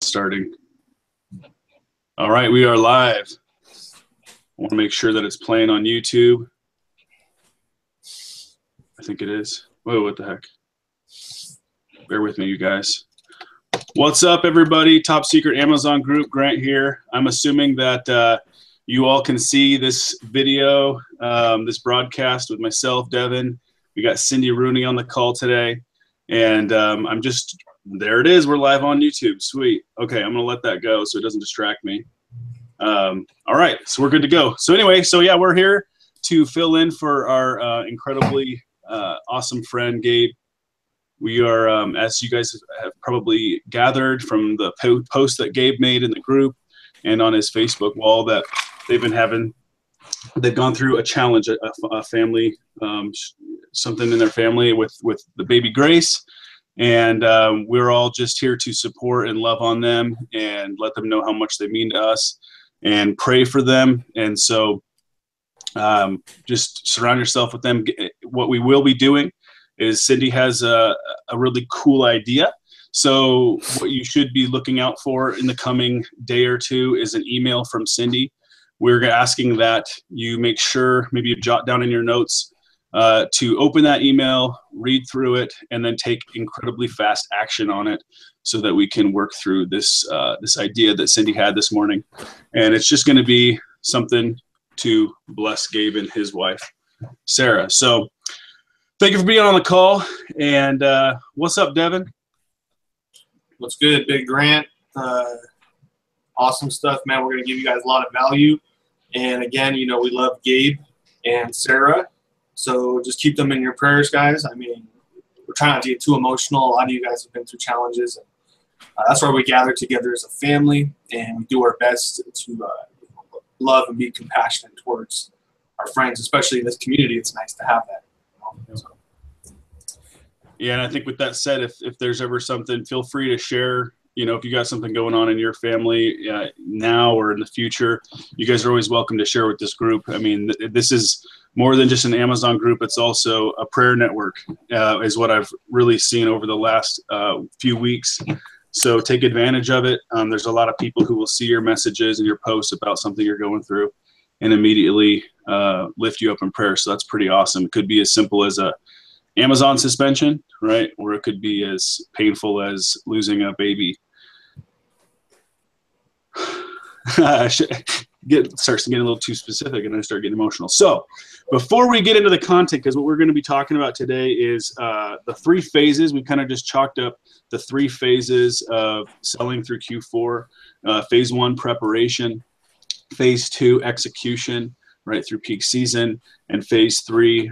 starting. All right, we are live. I want to make sure that it's playing on YouTube. I think it is. Whoa, what the heck? Bear with me, you guys. What's up, everybody? Top Secret Amazon Group, Grant here. I'm assuming that you all can see this video, this broadcast with myself, Devon. We got Cindy Rooney on the call today. And there it is. We're live on YouTube. Sweet. Okay, I'm going to let that go so it doesn't distract me. All right, so we're good to go. So anyway, yeah, we're here to fill in for our incredibly awesome friend, Gabe. We are, as you guys have probably gathered from the post that Gabe made in the group and on his Facebook wall, that they've gone through a challenge, a family, something in their family with the baby Grace. And we're all just here to support and love on them and let them know how much they mean to us and pray for them. And so just surround yourself with them. What we will be doing is Cindy has a really cool idea. So what you should be looking out for in the coming day or two is an email from Cindy. We're asking that you make sure, maybe you jot down in your notes, to open that email, read through it, and then take incredibly fast action on it so that we can work through this idea that Cindy had this morning. And it's just going to be something to bless Gabe and his wife, Sarah. So thank you for being on the call. And what's up, Devon? What's good, Big Grant? Awesome stuff, man. We're going to give you guys a lot of value. And again, you know, we love Gabe and Sarah. So just keep them in your prayers, guys. I mean, we're trying not to get too emotional. A lot of you guys have been through challenges. And that's why we gather together as a family, and we do our best to love and be compassionate towards our friends, especially in this community. It's nice to have that. You know? So. Yeah, and I think with that said, if there's ever something, feel free to share. You know, if you got something going on in your family now or in the future, you guys are always welcome to share with this group. I mean, this is more than just an Amazon group. It's also a prayer network, is what I've really seen over the last few weeks. So take advantage of it. There's a lot of people who will see your messages and your posts about something you're going through and immediately lift you up in prayer. So that's pretty awesome. It could be as simple as a Amazon suspension, right? Or it could be as painful as losing a baby. Starts to get a little too specific and I start getting emotional. So before we get into the content, because what we're going to be talking about today is the 3 phases. We kind of just chalked up the 3 phases of selling through Q4. Phase 1, preparation. Phase 2, execution, right, through peak season. And phase 3,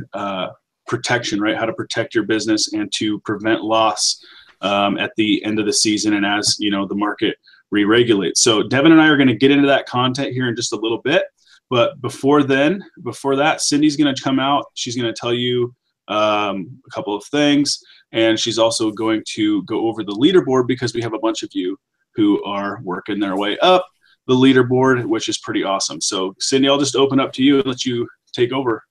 protection, right, how to protect your business and to prevent loss at the end of the season and as, you know, the market re-regulate. So Devon and I are going to get into that content here in just a little bit. But before that, Cindy's going to come out. She's going to tell you a couple of things. And she's also going to go over the leaderboard because we have a bunch of you who are working their way up the leaderboard, which is pretty awesome. So Cindy, I'll just open up to you and let you take over.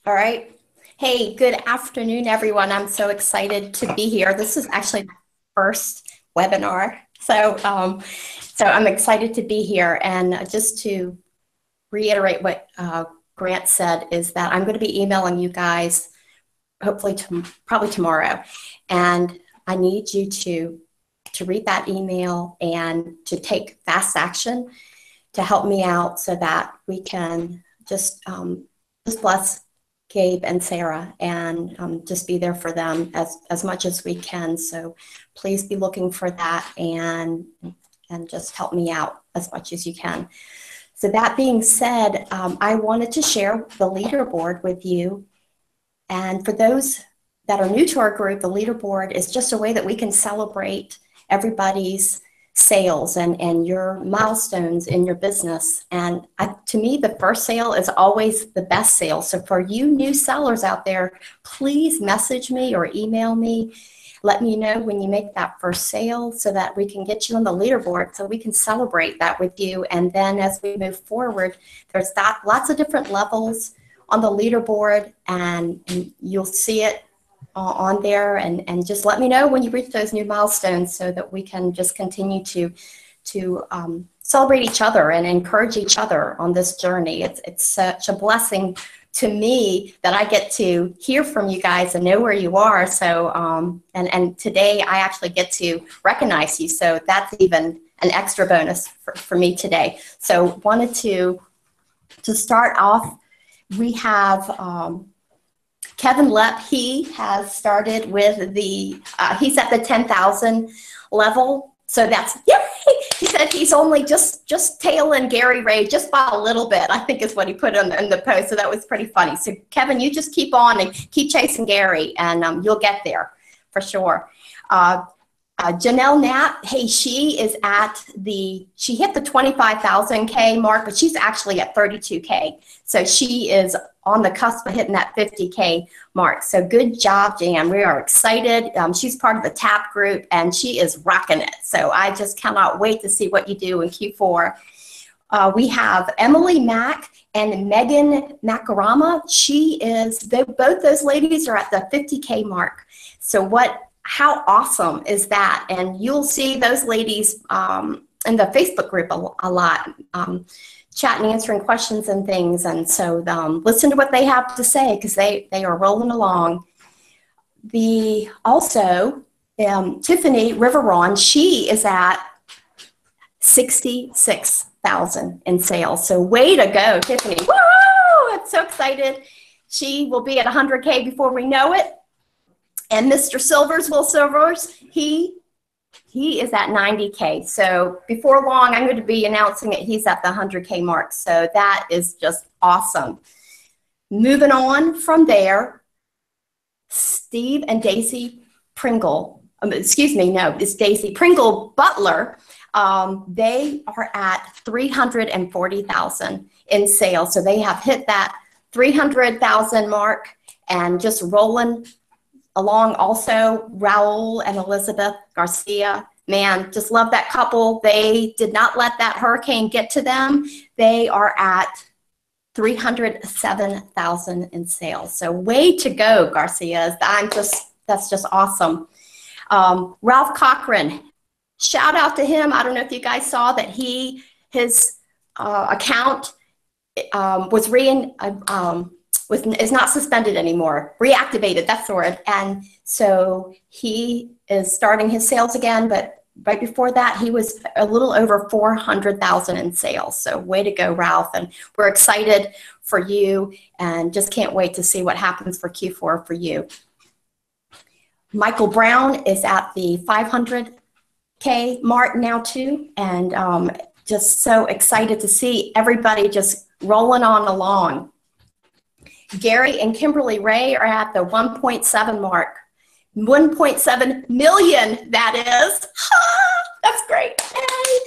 All right. Hey, good afternoon, everyone. I'm so excited to be here. This is actually my first webinar. So I'm excited to be here. And just to reiterate what Grant said is that I'm going to be emailing you guys hopefully probably tomorrow. And I need you to read that email and to take fast action to help me out so that we can just bless Gabe and Sarah and just be there for them as much as we can. So please be looking for that and just help me out as much as you can. So that being said, I wanted to share the leaderboard with you. And for those that are new to our group, the leaderboard is just a way that we can celebrate everybody's sales and your milestones in your business. And to me, the first sale is always the best sale. So for you new sellers out there, please message me or email me. Let me know when you make that first sale so that we can get you on the leaderboard so we can celebrate that with you. And then as we move forward, there's lots of different levels on the leaderboard, and you'll see it on there, and just let me know when you reach those new milestones so that we can just continue to celebrate each other and encourage each other on this journey. It's such a blessing to me that I get to hear from you guys and know where you are. So, and today I actually get to recognize you. So that's even an extra bonus for me today. So wanted to start off, we have Kevin Lepp. He has started with the, he's at the 10,000 level. So that's, yay! He said he's only just tailing Gary Ray just by a little bit, I think is what he put in the post. So that was pretty funny. So Kevin, you just keep on and keep chasing Gary, and you'll get there for sure. Janelle Knapp, hey, she is at she hit the 25,000 K mark, but she's actually at 32K. So she is on the cusp of hitting that 50K mark. So good job, Jan. We are excited. She's part of the TAP group, and she is rocking it. So I just cannot wait to see what you do in Q4. We have Emily Mack and Megan Makarama. Both those ladies are at the 50K mark. So how awesome is that? And you'll see those ladies in the Facebook group a lot, chatting, answering questions and things. And so listen to what they have to say, because they are rolling along. Also, Tiffany Riveron, she is at 66,000 in sales. So way to go, Tiffany. Woo! I'm so excited. She will be at 100K before we know it. And Mr. Silvers, Will Silvers, he is at 90K. So before long, I'm going to be announcing that he's at the 100K mark. So that is just awesome. Moving on from there, Steve and Daisy Pringle, it's Daisy Pringle Butler. They are at 340,000 in sales. So they have hit that 300,000 mark and just rolling along. Also, Raul and Elizabeth Garcia, man, just love that couple. They did not let that hurricane get to them. They are at 307,000 in sales. So way to go, Garcia. That's just awesome. Ralph Cochran, shout out to him. I don't know if you guys saw that his account is not suspended anymore, reactivated, that's the word. And so he is starting his sales again, but right before that, he was a little over 400,000 in sales. So way to go, Ralph. And we're excited for you and just can't wait to see what happens for Q4 for you. Michael Brown is at the 500K mark now too. And just so excited to see everybody just rolling on along. Gary and Kimberly Ray are at the 1.7 mark. 1.7 million, that is. That's great. Yay.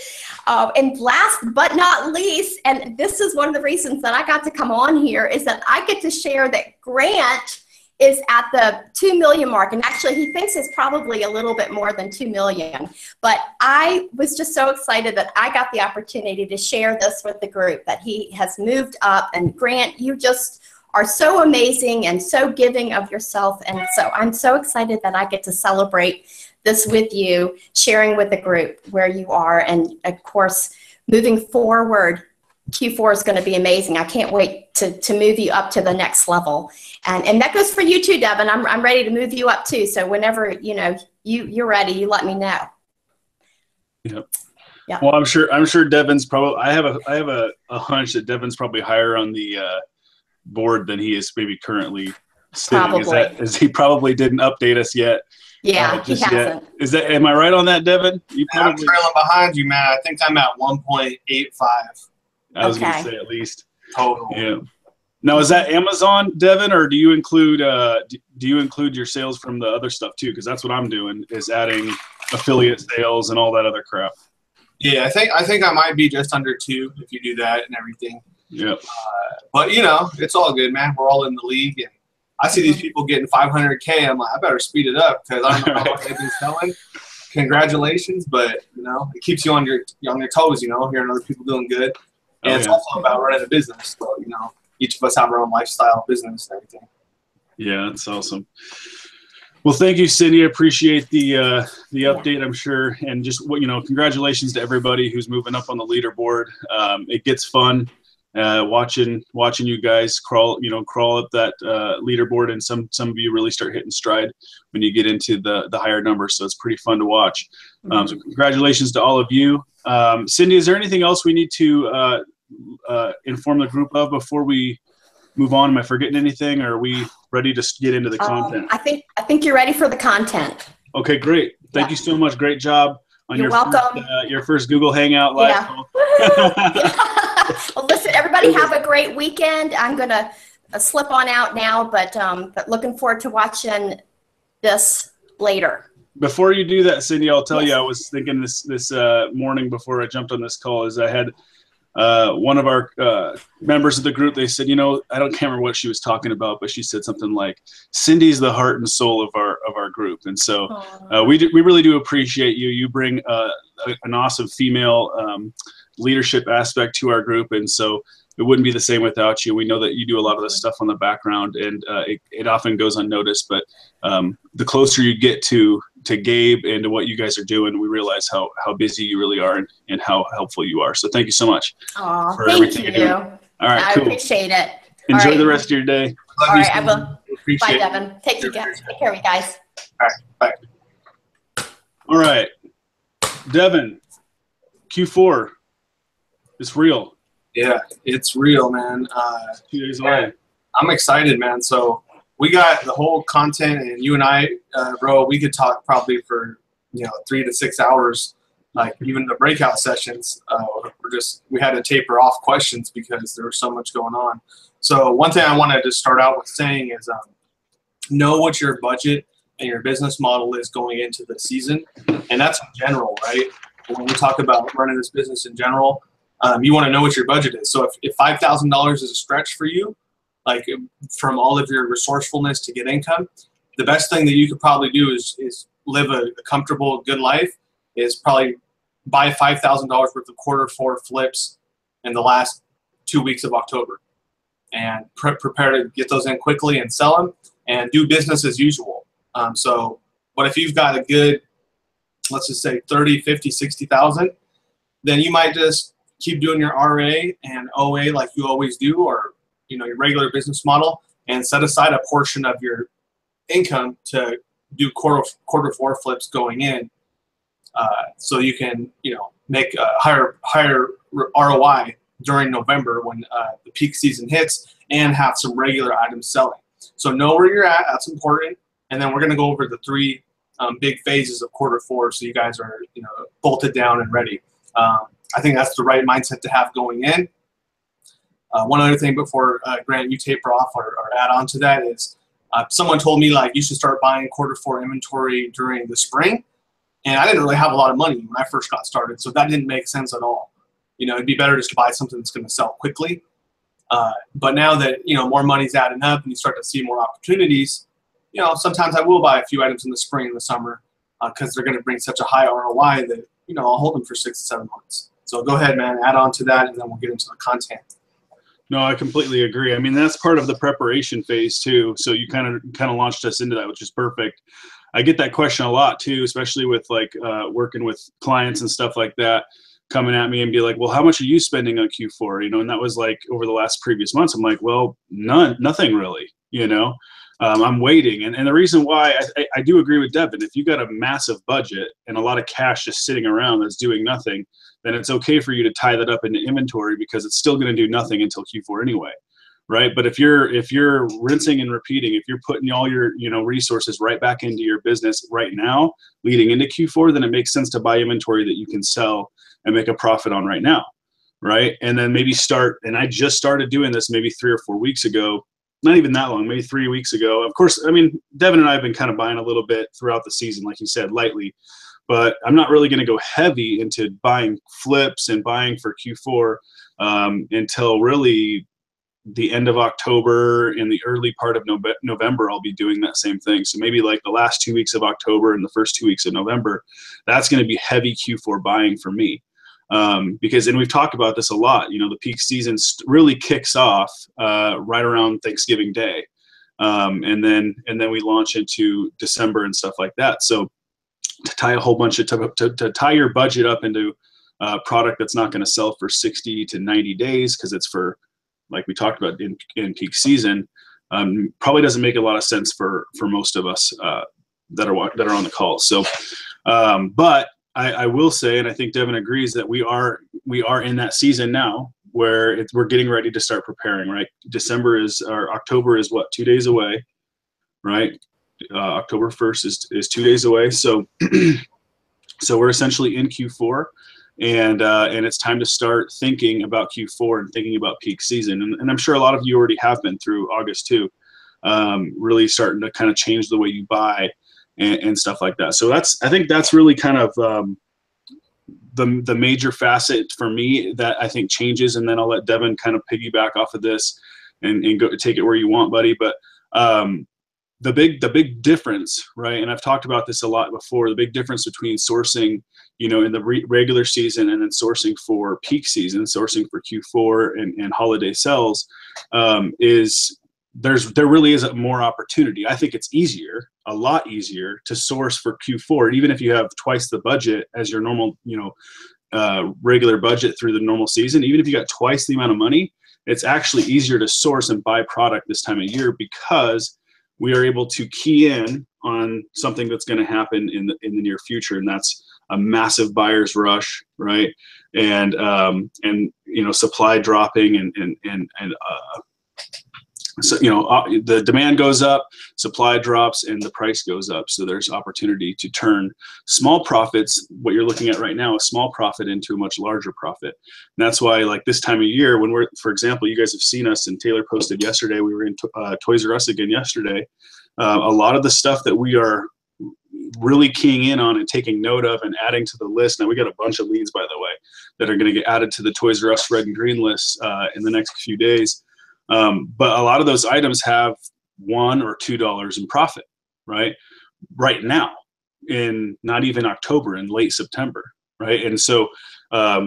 And last but not least, and this is one of the reasons that I got to come on here, is that I get to share that Grant is at the 2 million mark. And actually, he thinks it's probably a little bit more than 2 million. But I was just so excited that I got the opportunity to share this with the group, that he has moved up. And Grant, you just are so amazing and so giving of yourself. And so I'm so excited that I get to celebrate this with you, sharing with the group where you are. And of course, moving forward, Q4 is going to be amazing. I can't wait to move you up to the next level. And that goes for you too, Devon. I'm ready to move you up too. So whenever, you're ready, you let me know. Yep. Yeah. Well, I'm sure Devon's probably, I have a hunch that Devon's probably higher on the board than he is maybe currently sitting. Probably. Is he probably didn't update us yet? Yeah, he hasn't. Am I right on that, Devon? I'm trailing behind you, man. I think I'm at 1.85. I was going to say at least. Total. Yeah. Now, is that Amazon, Devon, or do you include your sales from the other stuff too? Because that's what I'm doing, is adding affiliate sales and all that other crap. Yeah, I think I might be just under 2 if you do that and everything. Yeah. But it's all good, man. We're all in the league, and I see these people getting 500K. I'm like, I better speed it up because I don't know how much they've been selling. Congratulations, but it keeps you on your toes. Hearing other people doing good, and it's also about running a business. So each of us have our own lifestyle, business, and everything. Yeah, that's awesome. Well, thank you, Cindy. I appreciate the update, I'm sure. And just, congratulations to everybody who's moving up on the leaderboard. It gets fun watching you guys crawl up that leaderboard, and some of you really start hitting stride when you get into the higher numbers. So it's pretty fun to watch. So congratulations to all of you. Cindy, is there anything else we need to inform the group of before we move on? Am I forgetting anything, or are we ready to get into the content? I think you're ready for the content. Okay, great. Thank you so much. Great job on You're welcome. Your first Google Hangout live call. Well, listen, everybody have a great weekend. I'm going to slip on out now, but looking forward to watching this later. Before you do that, Cindy, I'll tell you, I was thinking this morning before I jumped on this call, is I had one of our members of the group, they said, I can't remember what she was talking about, but she said something like, Cindy's the heart and soul of our group. And so we really do appreciate you. You bring an awesome female leadership aspect to our group. And so it wouldn't be the same without you. We know that you do a lot of this stuff on the background, and it often goes unnoticed, but the closer you get to Gabe and to what you guys are doing, we realize how busy you really are and how helpful you are. So thank you so much for everything you're doing. All right, cool. I appreciate it. Enjoy the rest of your day. All right, I will. Bye, Devin. Take care, you guys. All right, bye. All right, Devin, Q4, it's real. Yeah, it's real, man. 2 days away. I'm excited, man. So we got the whole content, and you and I, bro, we could talk probably for 3 to 6 hours. Like even the breakout sessions, we had to taper off questions because there was so much going on. So one thing I wanted to start out with saying is know what your budget and your business model is going into the season, and that's in general, right? When we talk about running this business in general, you want to know what your budget is. So if $5,000 is a stretch for you, like from all of your resourcefulness to get income, the best thing that you could probably do is live a comfortable, good life, is probably buy $5,000 worth of Q4 flips in the last 2 weeks of October, and prepare to get those in quickly and sell them and do business as usual. But if you've got a good, let's just say 30, 50, 60,000, then you might just keep doing your RA and OA like you always do, or your regular business model, and set aside a portion of your income to do Q4 flips going in, so you can make a higher ROI during November when the peak season hits, and have some regular items selling. So know where you're at. That's important. And then we're going to go over the 3 big phases of Q4, so you guys are bolted down and ready. I think that's the right mindset to have going in. One other thing before, Grant, you taper off or add on to that is, someone told me you should start buying Q4 inventory during the spring. And I didn't really have a lot of money when I first got started, so that didn't make sense at all. It'd be better just to buy something that's going to sell quickly. But now that, more money's adding up and you start to see more opportunities, sometimes I will buy a few items in the spring and the summer because they're going to bring such a high ROI that, I'll hold them for 6 to 7 months. So go ahead, man, add on to that, and then we'll get into the content. No, I completely agree. I mean, that's part of the preparation phase too. So you kind of launched us into that, which is perfect. I get that question a lot too, especially with working with clients and stuff like that, coming at me and be like, well, how much are you spending on Q4? And that was over the last previous months. I'm like, well, nothing really, I'm waiting. And the reason why I do agree with Devin, if you got a massive budget and a lot of cash just sitting around that's doing nothing, then it's okay for you to tie that up into inventory, because it's still going to do nothing until Q4 anyway. Right. But if you're rinsing and repeating, if you're putting all your, resources right back into your business right now, leading into Q4, then it makes sense to buy inventory that you can sell and make a profit on right now. Right. And then maybe and I just started doing this maybe 3 or 4 weeks ago, not even that long, maybe 3 weeks ago. Of course, I mean, Devin and I have been kind of buying a little bit throughout the season, like you said, lightly, but I'm not really going to go heavy into buying flips and buying for Q4 until really the end of October and the early part of November. I'll be doing that same thing. So maybe the last 2 weeks of October and the first 2 weeks of November, that's going to be heavy Q4 buying for me. Because, and we've talked about this a lot, the peak season really kicks off right around Thanksgiving Day. and then we launch into December and stuff like that. So to tie a whole bunch of to tie your budget up into a product that's not going to sell for 60 to 90 days because it's for, like we talked about, in peak season, probably doesn't make a lot of sense for most of us that are on the call. So, but I will say, and I think Devon agrees, that we are in that season now where we're getting ready to start preparing. Right, October is what, 2 days away, right? October 1st is 2 days away. So, so we're essentially in Q4. And it's time to start thinking about Q4 and thinking about peak season. And I'm sure a lot of you already have been through August too, really starting to kind of change the way you buy and stuff like that. So I think that's really kind of the major facet for me that I think changes. And then I'll let Devon kind of piggyback off of this and go take it where you want, buddy. But the big difference, right? And I've talked about this a lot before. The big difference between sourcing, in the regular season and then sourcing for peak season, sourcing for Q4 and holiday sales, is there really is more opportunity. I think it's a lot easier to source for Q4, even if you have twice the budget as your normal, regular budget through the normal season. Even if you got twice the amount of money, it's actually easier to source and buy product this time of year because we are able to key in on something that's going to happen in the near future, and that's a massive buyer's rush, right? And supply dropping and so the demand goes up, supply drops, and the price goes up. So there's opportunity to turn small profits, what you're looking at right now, a small profit, into a much larger profit. And that's why, like this time of year, when for example, you guys have seen us, and Taylor posted yesterday, we were in Toys R Us again yesterday. A lot of the stuff that we are really keying in on and taking note of and adding to the list. Now we got a bunch of leads, by the way, that are going to get added to the Toys R Us red and green list in the next few days. But a lot of those items have $1 or $2 in profit, right now, in not even October, in late September, right? And so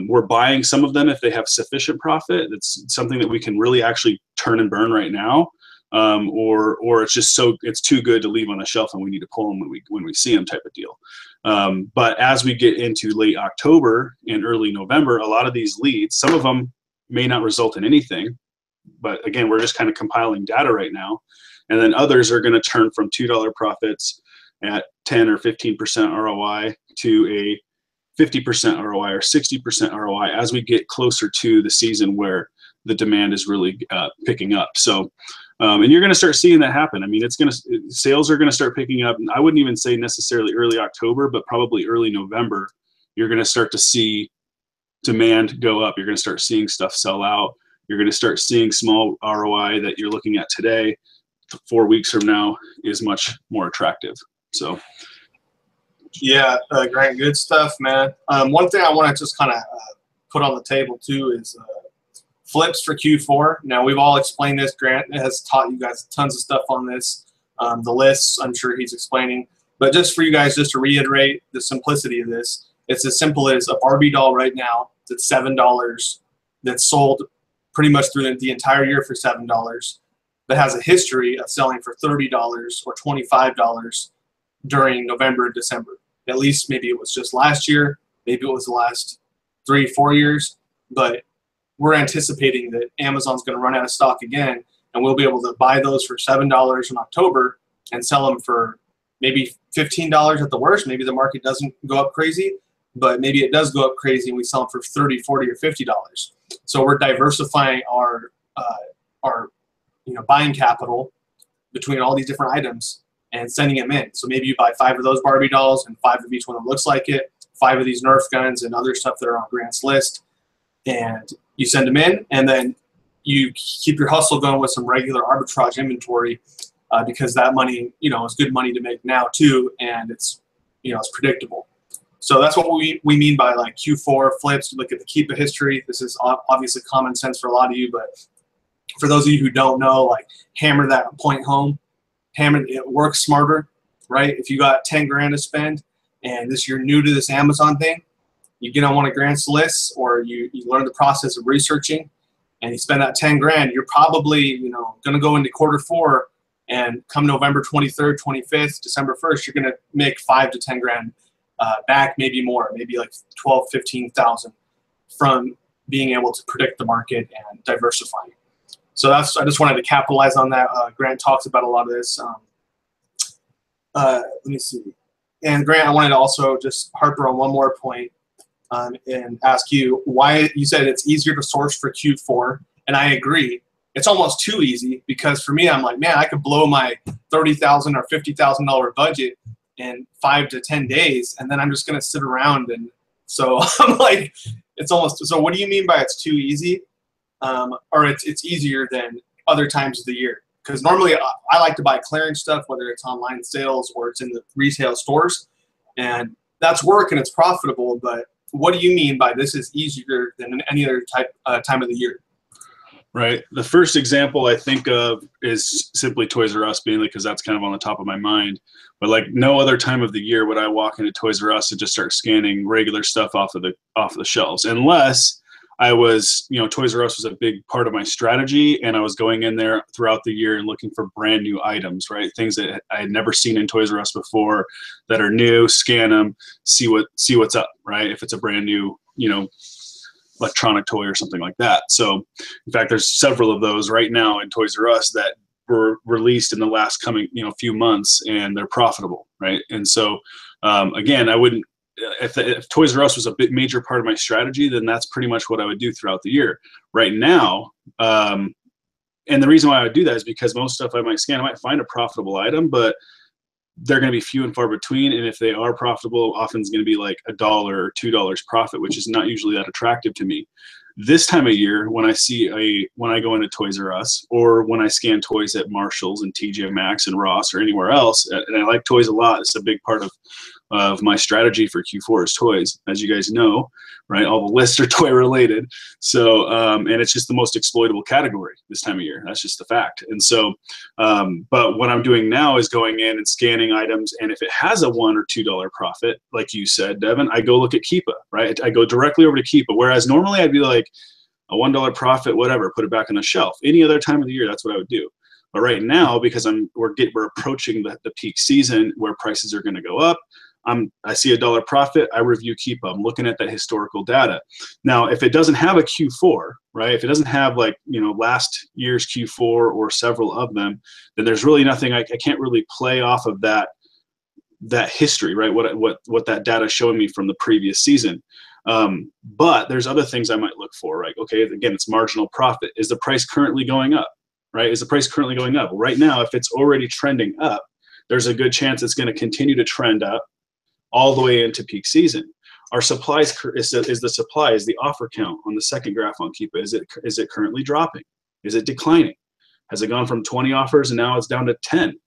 we're buying some of them if they have sufficient profit. It's something that we can really actually turn and burn right now, or it's just it's too good to leave on the shelf and we need to pull them when we see them, type of deal. But as we get into late October and early November, a lot of these leads, some of them may not result in anything. But again, we're just kind of compiling data right now. And then others are going to turn from $2 profits at 10 or 15% ROI to a 50% ROI or 60% ROI as we get closer to the season where the demand is really picking up. So, and you're going to start seeing that happen. I mean, sales are going to start picking up. And I wouldn't even say necessarily early October, but probably early November, you're going to start to see demand go up. You're going to start seeing stuff sell out. You're going to start seeing small ROI that you're looking at today, 4 weeks from now, is much more attractive. So, yeah, Grant, good stuff, man. One thing I want to just kind of put on the table too is flips for Q4. Now, we've all explained this. Grant has taught you guys tons of stuff on this. The lists, I'm sure he's explaining. But just for you guys, just to reiterate the simplicity of this, it's as simple as a Barbie doll right now that's $7 that's sold pretty much through the entire year for $7, but has a history of selling for $30 or $25 during November and December. At least maybe it was just last year, maybe it was the last 3-4 years, but we're anticipating that Amazon's going to run out of stock again, and we'll be able to buy those for $7 in October and sell them for maybe $15 at the worst. Maybe the market doesn't go up crazy, but maybe it does go up crazy and we sell them for $30, $40, or $50. So we're diversifying our buying capital between all these different items and sending them in. So maybe you buy 5 of those Barbie dolls and 5 of each one that looks like it, 5 of these Nerf guns and other stuff that are on Grant's list, and you send them in, and then you keep your hustle going with some regular arbitrage inventory because that money, is good money to make now too, and it's predictable. So that's what we mean by like Q4 flips. Look at the keep a history. This is obviously common sense for a lot of you, but for those of you who don't know, like hammer that point home. Hammer it works smarter, right? If you got 10 grand to spend and you're new to this Amazon thing, you get on one of Grant's lists or you learn the process of researching and you spend that 10 grand, you're probably going to go into quarter 4 And come November 23rd, 25th, December 1st, you're going to make 5 to 10 grand back, maybe more, maybe like 12, 15,000 from being able to predict the market and diversifying. So I just wanted to capitalize on that. Grant talks about a lot of this. Let me see. And Grant, I wanted to also just harper on one more point and ask you why you said it's easier to source for Q4. And I agree. It's almost too easy, because for me, I'm like, man, I could blow my $30,000 or $50,000 budget in 5 to 10 days, and then I'm just going to sit around. And so I'm like, it's almost, so what do you mean by it's too easy? Or it's easier than other times of the year? Because normally I like to buy clearance stuff, whether it's online sales or it's in the retail stores, and that's work and it's profitable. But what do you mean by this is easier than any other time of the year? Right. The first example I think of is simply Toys R Us, mainly because that's kind of on the top of my mind. But like no other time of the year would I walk into Toys R Us and just start scanning regular stuff off of the shelves, unless I was, Toys R Us was a big part of my strategy, and I was going in there throughout the year and looking for brand new items, right? Things that I had never seen in Toys R Us before that are new, scan them, see what's up, right? If it's a brand new, electronic toy or something like that. So in fact, there's several of those right now in Toys R Us that were released in the last coming, few months, and they're profitable, right? And so again, I wouldn't, if Toys R Us was a big major part of my strategy, then that's pretty much what I would do throughout the year. Right now, and the reason why I would do that is because most stuff I might scan, I might find a profitable item, but they're going to be few and far between. And if they are profitable, often it's going to be like $1 or $2 profit, which is not usually that attractive to me. This time of year, when I go into Toys R Us, or when I scan toys at Marshall's and TJ Maxx and Ross or anywhere else, and I like toys a lot, it's a big part of my strategy for Q4 is toys, as you guys know, right? All the lists are toy related. So, and it's just the most exploitable category this time of year. That's just the fact. And so, but what I'm doing now is going in and scanning items. And if it has a $1 or $2 profit, like you said, Devin, I go look at Keepa, right? I go directly over to Keepa. Whereas normally I'd be like a $1 profit, whatever, put it back on the shelf. Any other time of the year, that's what I would do. But right now, because we're approaching the peak season where prices are going to go up, I see $1 profit, I review Keepa. I'm looking at that historical data. Now, if it doesn't have a Q4, right? If it doesn't have like, last year's Q4 or several of them, then there's really nothing, I can't really play off of that history, right? What that data is showing me from the previous season. But there's other things I might look for, right? Okay, again, it's marginal profit. Is the price currently going up, right? Is the price currently going up? Right now, if it's already trending up, there's a good chance it's going to continue to trend up all the way into peak season. Our supplies is the offer count on the second graph on Keepa. Is it currently dropping? Is it declining? Has it gone from 20 offers and now it's down to 10?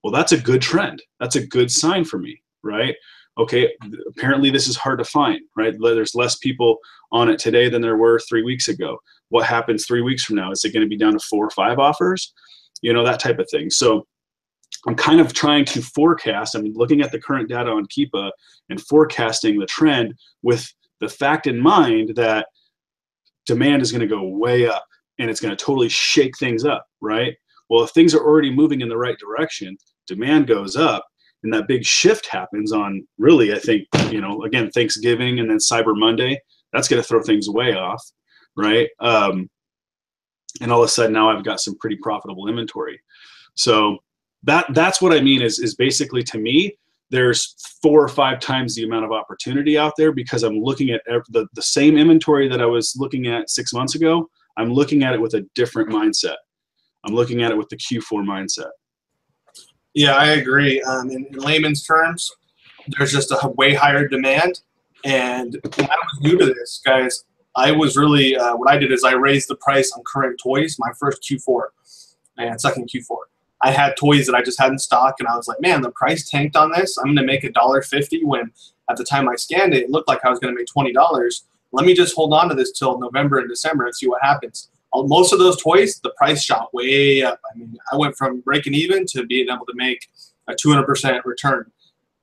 Well, that's a good trend. That's a good sign for me, right? Okay, apparently this is hard to find, right? There's less people on it today than there were 3 weeks ago. What happens 3 weeks from now? Is it going to be down to 4 or 5 offers? That type of thing. So I'm kind of trying to forecast. I'm looking at the current data on Keepa and forecasting the trend with the fact in mind that demand is going to go way up and it's going to totally shake things up, right? Well, if things are already moving in the right direction, demand goes up, and that big shift happens on really, I think, again, Thanksgiving and then Cyber Monday. That's going to throw things way off, right? And all of a sudden now I've got some pretty profitable inventory. So that's what I mean is basically, to me, there's 4 or 5 times the amount of opportunity out there, because I'm looking at the same inventory that I was looking at 6 months ago. I'm looking at it with a different mindset. I'm looking at it with the Q4 mindset. Yeah, I agree. In layman's terms, there's just a way higher demand. And when I was new to this, guys, I was really, what I did is I raised the price on current toys, my first Q4 and second Q4. I had toys that I just had in stock, and I was like, man, the price tanked on this. I'm going to make $1.50 when at the time I scanned it, it looked like I was going to make $20. Let me just hold on to this till November and December and see what happens. Most of those toys, the price shot way up. I mean, I went from breaking even to being able to make a 200% return.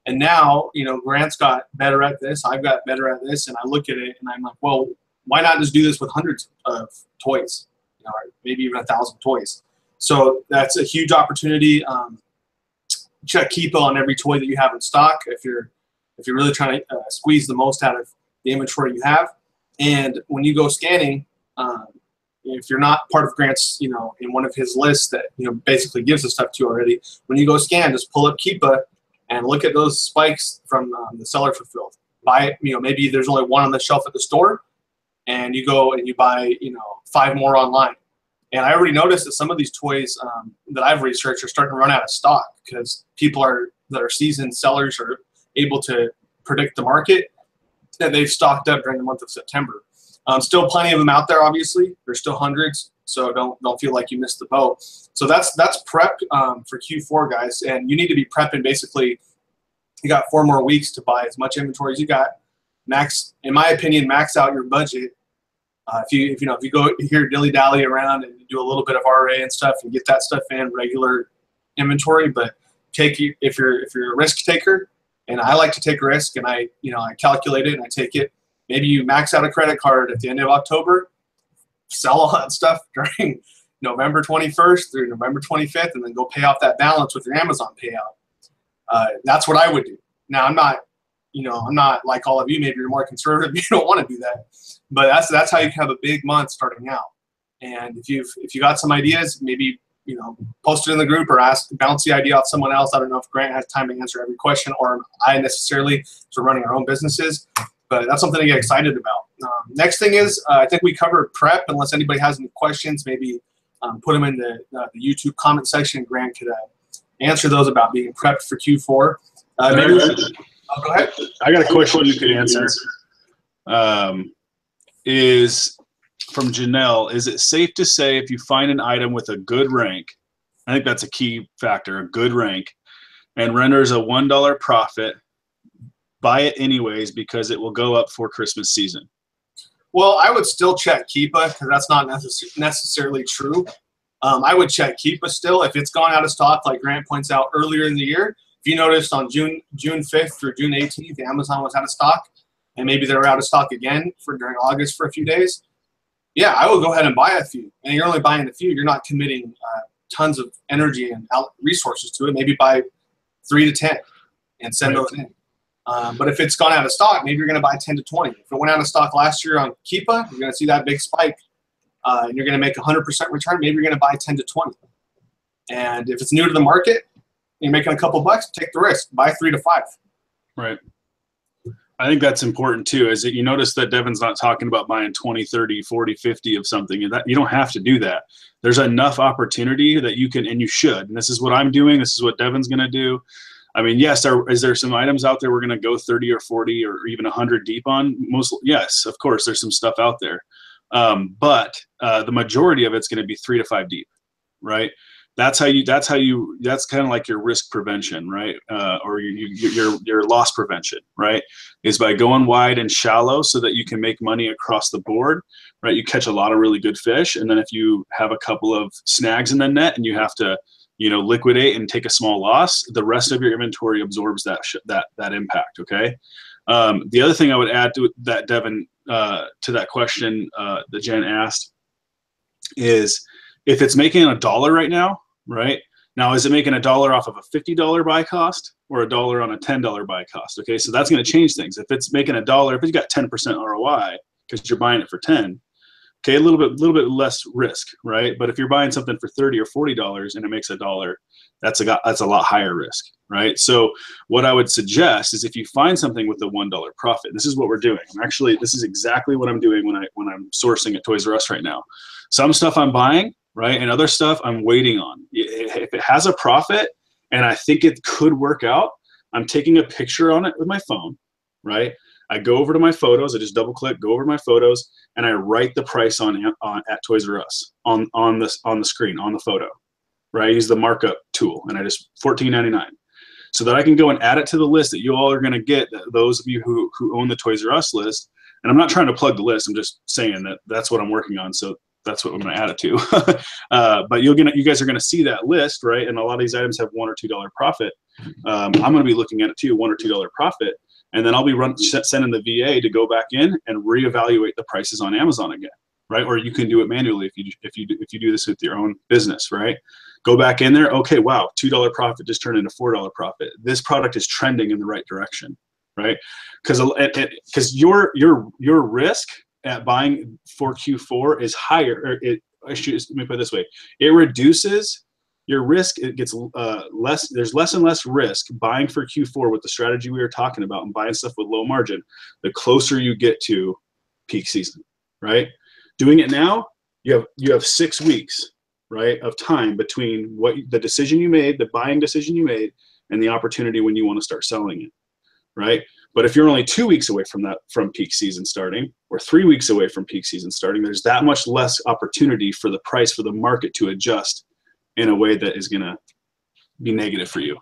And now, Grant's got better at this. I've got better at this. And I look at it and I'm like, well, why not just do this with hundreds of toys, or maybe even 1,000 toys? So that's a huge opportunity. Check Keepa on every toy that you have in stock if you're really trying to squeeze the most out of the inventory you have. And when you go scanning, if you're not part of Grant's, in one of his lists that basically gives the stuff to you already, when you go scan, just pull up Keepa and look at those spikes from the seller fulfilled. Buy it. Maybe there's only one on the shelf at the store, and you go and you buy 5 more online. And I already noticed that some of these toys that I've researched are starting to run out of stock because people that are seasoned sellers are able to predict the market, that they've stocked up during the month of September. Still plenty of them out there, obviously. There's still hundreds, so don't feel like you missed the boat. So that's prep for Q4, guys. And you need to be prepping basically. You got 4 more weeks to buy as much inventory as you got. In my opinion, max out your budget. If you go here dilly-dally around and do a little bit of RA and stuff and get that stuff in regular inventory, but if you're a risk taker, and I like to take a risk, and I calculate it and I take it. Maybe you max out a credit card at the end of October, sell all that stuff during November 21st through November 25th, and then go pay off that balance with your Amazon payout. That's what I would do. Now I'm not like all of you. Maybe you're more conservative. You don't want to do that. But that's how you can have a big month starting out. And if you got some ideas, maybe post it in the group or bounce the idea off someone else. I don't know if Grant has time to answer every question, or I necessarily, so running our own businesses. But that's something to get excited about. Next thing is I think we covered prep. Unless anybody has any questions, maybe put them in the YouTube comment section. Grant could answer those about being prepped for Q4. Go ahead. I got a question you could answer. Is from Janelle. Is it safe to say if you find an item with a good rank, I think that's a key factor, a good rank, and renders a $1 profit, buy it anyways because it will go up for Christmas season? Well, I would still check Keepa because that's not necessarily true. I would check Keepa still. If it's gone out of stock, like Grant points out earlier in the year, if you noticed on June 5th through June 18th, Amazon was out of stock, and maybe they were out of stock again during August for a few days, yeah, I would go ahead and buy a few. And you're only buying a few. You're not committing tons of energy and resources to it. Maybe buy 3 to 10 and send those in. But if it's gone out of stock, maybe you're going to buy 10 to 20. If it went out of stock last year on Keepa, you're going to see that big spike, and you're going to make 100% return. Maybe you're going to buy 10 to 20. And if it's new to the market, you're making a couple bucks, take the risk. Buy 3 to 5. Right. I think that's important too. Is that you notice that Devon's not talking about buying 20, 30, 40, 50 of something. And that you don't have to do that. There's enough opportunity that you can, and you should. And this is what I'm doing. This is what Devon's going to do. I mean, yes, is there some items out there we're going to go 30 or 40 or even 100 deep on? Yes, of course, there's some stuff out there. But the majority of it's going to be 3 to 5 deep, right? That's kind of like your risk prevention, right? Or your loss prevention, right? Is by going wide and shallow so that you can make money across the board, right? You catch a lot of really good fish. And then if you have a couple of snags in the net and you have to, liquidate and take a small loss, the rest of your inventory absorbs that impact, okay? The other thing I would add to that, Devon, to that question that Jen asked is if it's making $1 right now, right? Now, is it making $1 off of a $50 buy cost or $1 on a $10 buy cost? Okay, so that's going to change things. If it's making $1, if it's got 10% ROI because you're buying it for 10, okay, a little bit less risk, right? But if you're buying something for $30 or $40 and it makes $1, that's a lot higher risk, right? So what I would suggest is if you find something with a $1 profit, this is what we're doing. This is exactly what I'm doing when I'm sourcing at Toys R Us right now. Some stuff I'm buying, right? And other stuff I'm waiting on. If it has a profit and I think it could work out, I'm taking a picture on it with my phone, right? I go over to my photos, I just double click, go over to my photos, and I write the price at Toys R Us on the screen, on the photo, right? I use the markup tool, and I just $14.99. So that I can go and add it to the list that you all are gonna get, those of you who own the Toys R Us list. And I'm not trying to plug the list, I'm just saying that that's what I'm working on. So that's what I'm going to add it to. But you guys are going to see that list, right? And a lot of these items have $1 or $2 profit. I'm going to be looking at it too, $1 or $2 profit, and then I'll be sending the VA to go back in and reevaluate the prices on Amazon again, right? Or you can do it manually if you do this with your own business, right? Go back in there. Okay, wow, $2 profit just turned into $4 profit. This product is trending in the right direction, right? Because your risk at buying for Q4 is higher. Or let me put it this way: it reduces your risk. It gets less. There's less and less risk buying for Q4 with the strategy we were talking about and buying stuff with low margin. The closer you get to peak season, right? Doing it now, you have 6 weeks, right, of time between the decision you made, the buying decision you made, and the opportunity when you want to start selling it, right? But if you're only 2 weeks away from peak season starting, or 3 weeks away from peak season starting, there's that much less opportunity for the price, for the market to adjust in a way that is going to be negative for you.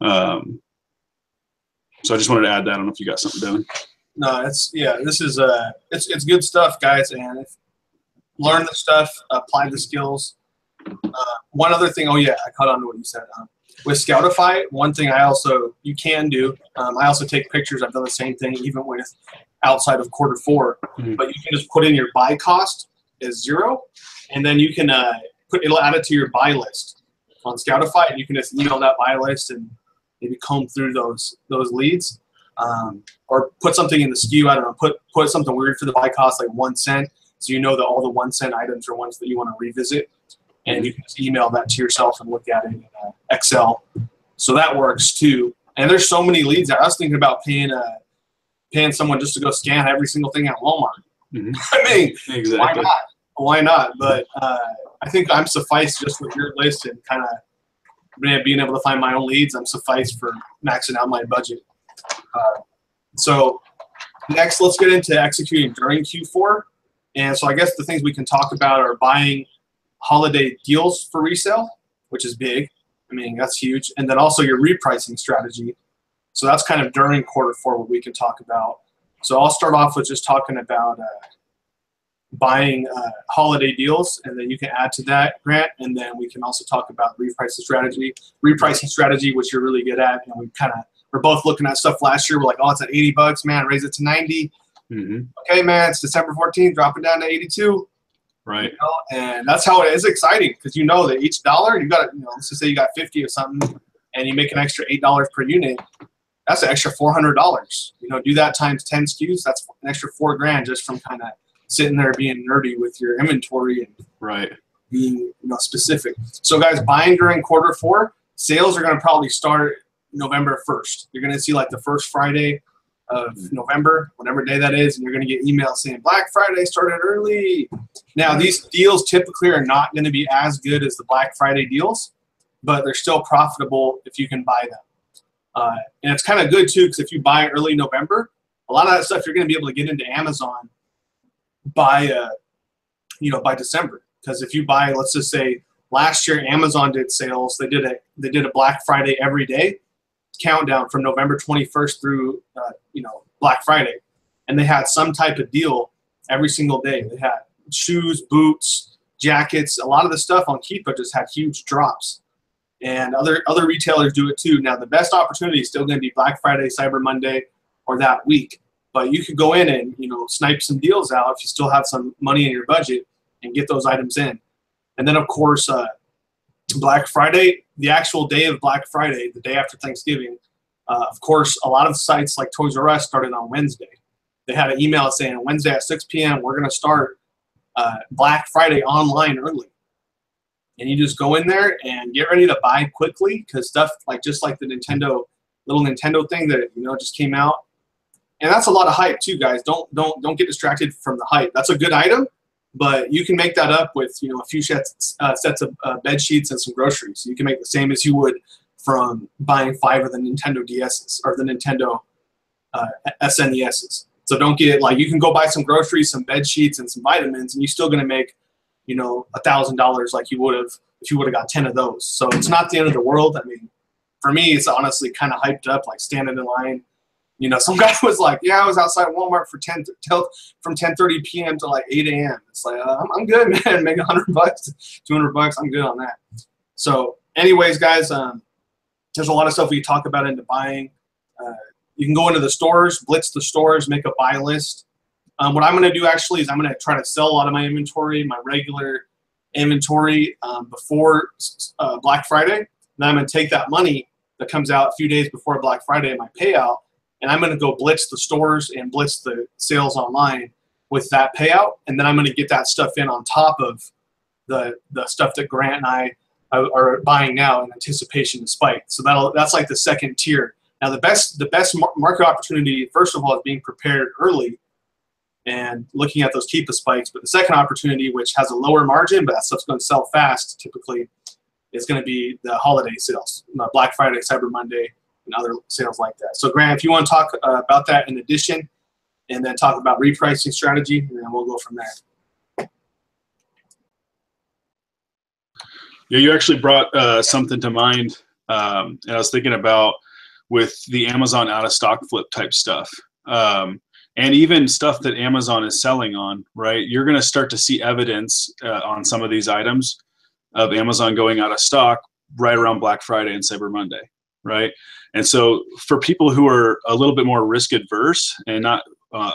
So I just wanted to add that. I don't know if you got something, Devon. No, this is it's good stuff, guys, and learn the stuff, apply the skills. One other thing, I caught on to what you said. With Scoutify, one thing you can do, I also take pictures. I've done the same thing even with outside of quarter 4, but you can just put in your buy cost as 0, and then you can it'll add it to your buy list on Scoutify, and you can just email that buy list and maybe comb through those leads, or put something in the SKU. I don't know, put something weird for the buy cost, like 1 cent, so you know that all the 1 cent items are ones that you want to revisit. And you can just email that to yourself and look at it in Excel. So that works too. And there's so many leads. I was thinking about paying someone just to go scan every single thing at Walmart. I mean, exactly. Why not? But I think I'm suffice just with your list and kind of being able to find my own leads. I'm suffice for maxing out my budget. So next, let's get into executing during Q4. And so I guess the things we can talk about are buying holiday deals for resale, which is big. I mean, that's huge. And then also your repricing strategy. So that's kind of during quarter 4 what we can talk about. So I'll start off with just talking about buying holiday deals, and then you can add to that, Grant, and then we can also talk about repricing strategy. Repricing strategy, which you're really good at. And we're both looking at stuff last year. We're like, oh, it's at $80, man, raise it to 90. Okay, man, it's December 14th, drop it down to 82. Right. You know, and that's how it is exciting, because you know that each dollar, you got, let's just say you got 50 or something, and you make an extra $8 per unit. That's an extra $400. Do that times 10 SKUs. That's an extra $4,000 just from kind of sitting there being nerdy with your inventory and being specific. So guys, buying during quarter 4, sales are going to probably start November 1st. You're going to see like the first Friday of November, whatever day that is, and you're going to get emails saying Black Friday started early. Now, these deals typically are not going to be as good as the Black Friday deals, but they're still profitable if you can buy them. And it's kind of good too, because if you buy early November, a lot of that stuff you're going to be able to get into Amazon by December. Because if you buy, let's just say last year Amazon did sales, they did a Black Friday every day countdown from November 21st through Black Friday, and they had some type of deal every single day. They had shoes, boots, jackets. A lot of the stuff on Keepa just had huge drops, and other retailers do it too. Now the best opportunity is still going to be Black Friday, Cyber Monday, or that week, but you could go in and snipe some deals out if you still have some money in your budget and get those items in. And then of course Black Friday, the actual day of Black Friday, the day after Thanksgiving, of course, a lot of sites like Toys R Us started on Wednesday. They had an email saying Wednesday at 6 p.m. we're going to start Black Friday online early. And you just go in there and get ready to buy quickly, because stuff just like the little Nintendo thing that just came out. And that's a lot of hype too, guys. Don't get distracted from the hype. That's a good item, but you can make that up with a few sets of bed sheets and some groceries. You can make the same as you would from buying 5 of the Nintendo DSs or the Nintendo SNESs. So don't get you can go buy some groceries, some bed sheets, and some vitamins, and you're still going to make $1,000 like you would have if you would have got 10 of those. So it's not the end of the world. I mean, for me, it's honestly kind of hyped up, like standing in line. Some guy was like, yeah, I was outside Walmart from 10:30 p.m. to 8 a.m. It's like, I'm good, man. Make $100, $200. I'm good on that. So anyways, guys, there's a lot of stuff we talk about into buying. You can go into the stores, blitz the stores, make a buy list. What I'm going to do actually is I'm going to try to sell a lot of my inventory, my regular inventory, before Black Friday. Then I'm going to take that money that comes out a few days before Black Friday, my payout, and I'm going to go blitz the stores and blitz the sales online with that payout. And then I'm going to get that stuff in on top of the stuff that Grant and I are buying now in anticipation to spike. So that's like the second tier. Now the best market opportunity, first of all, is being prepared early and looking at those keep spikes. But the second opportunity, which has a lower margin, but that stuff's going to sell fast typically, is going to be the holiday sales, Black Friday, Cyber Monday, and other sales like that. So Grant, if you want to talk about that in addition, and then talk about repricing strategy, and then we'll go from there. Yeah, you actually brought something to mind, and I was thinking about with the Amazon out of stock flip type stuff, and even stuff that Amazon is selling on, right? You're going to start to see evidence on some of these items of Amazon going out of stock right around Black Friday and Cyber Monday, right? And so for people who are a little bit more risk adverse and not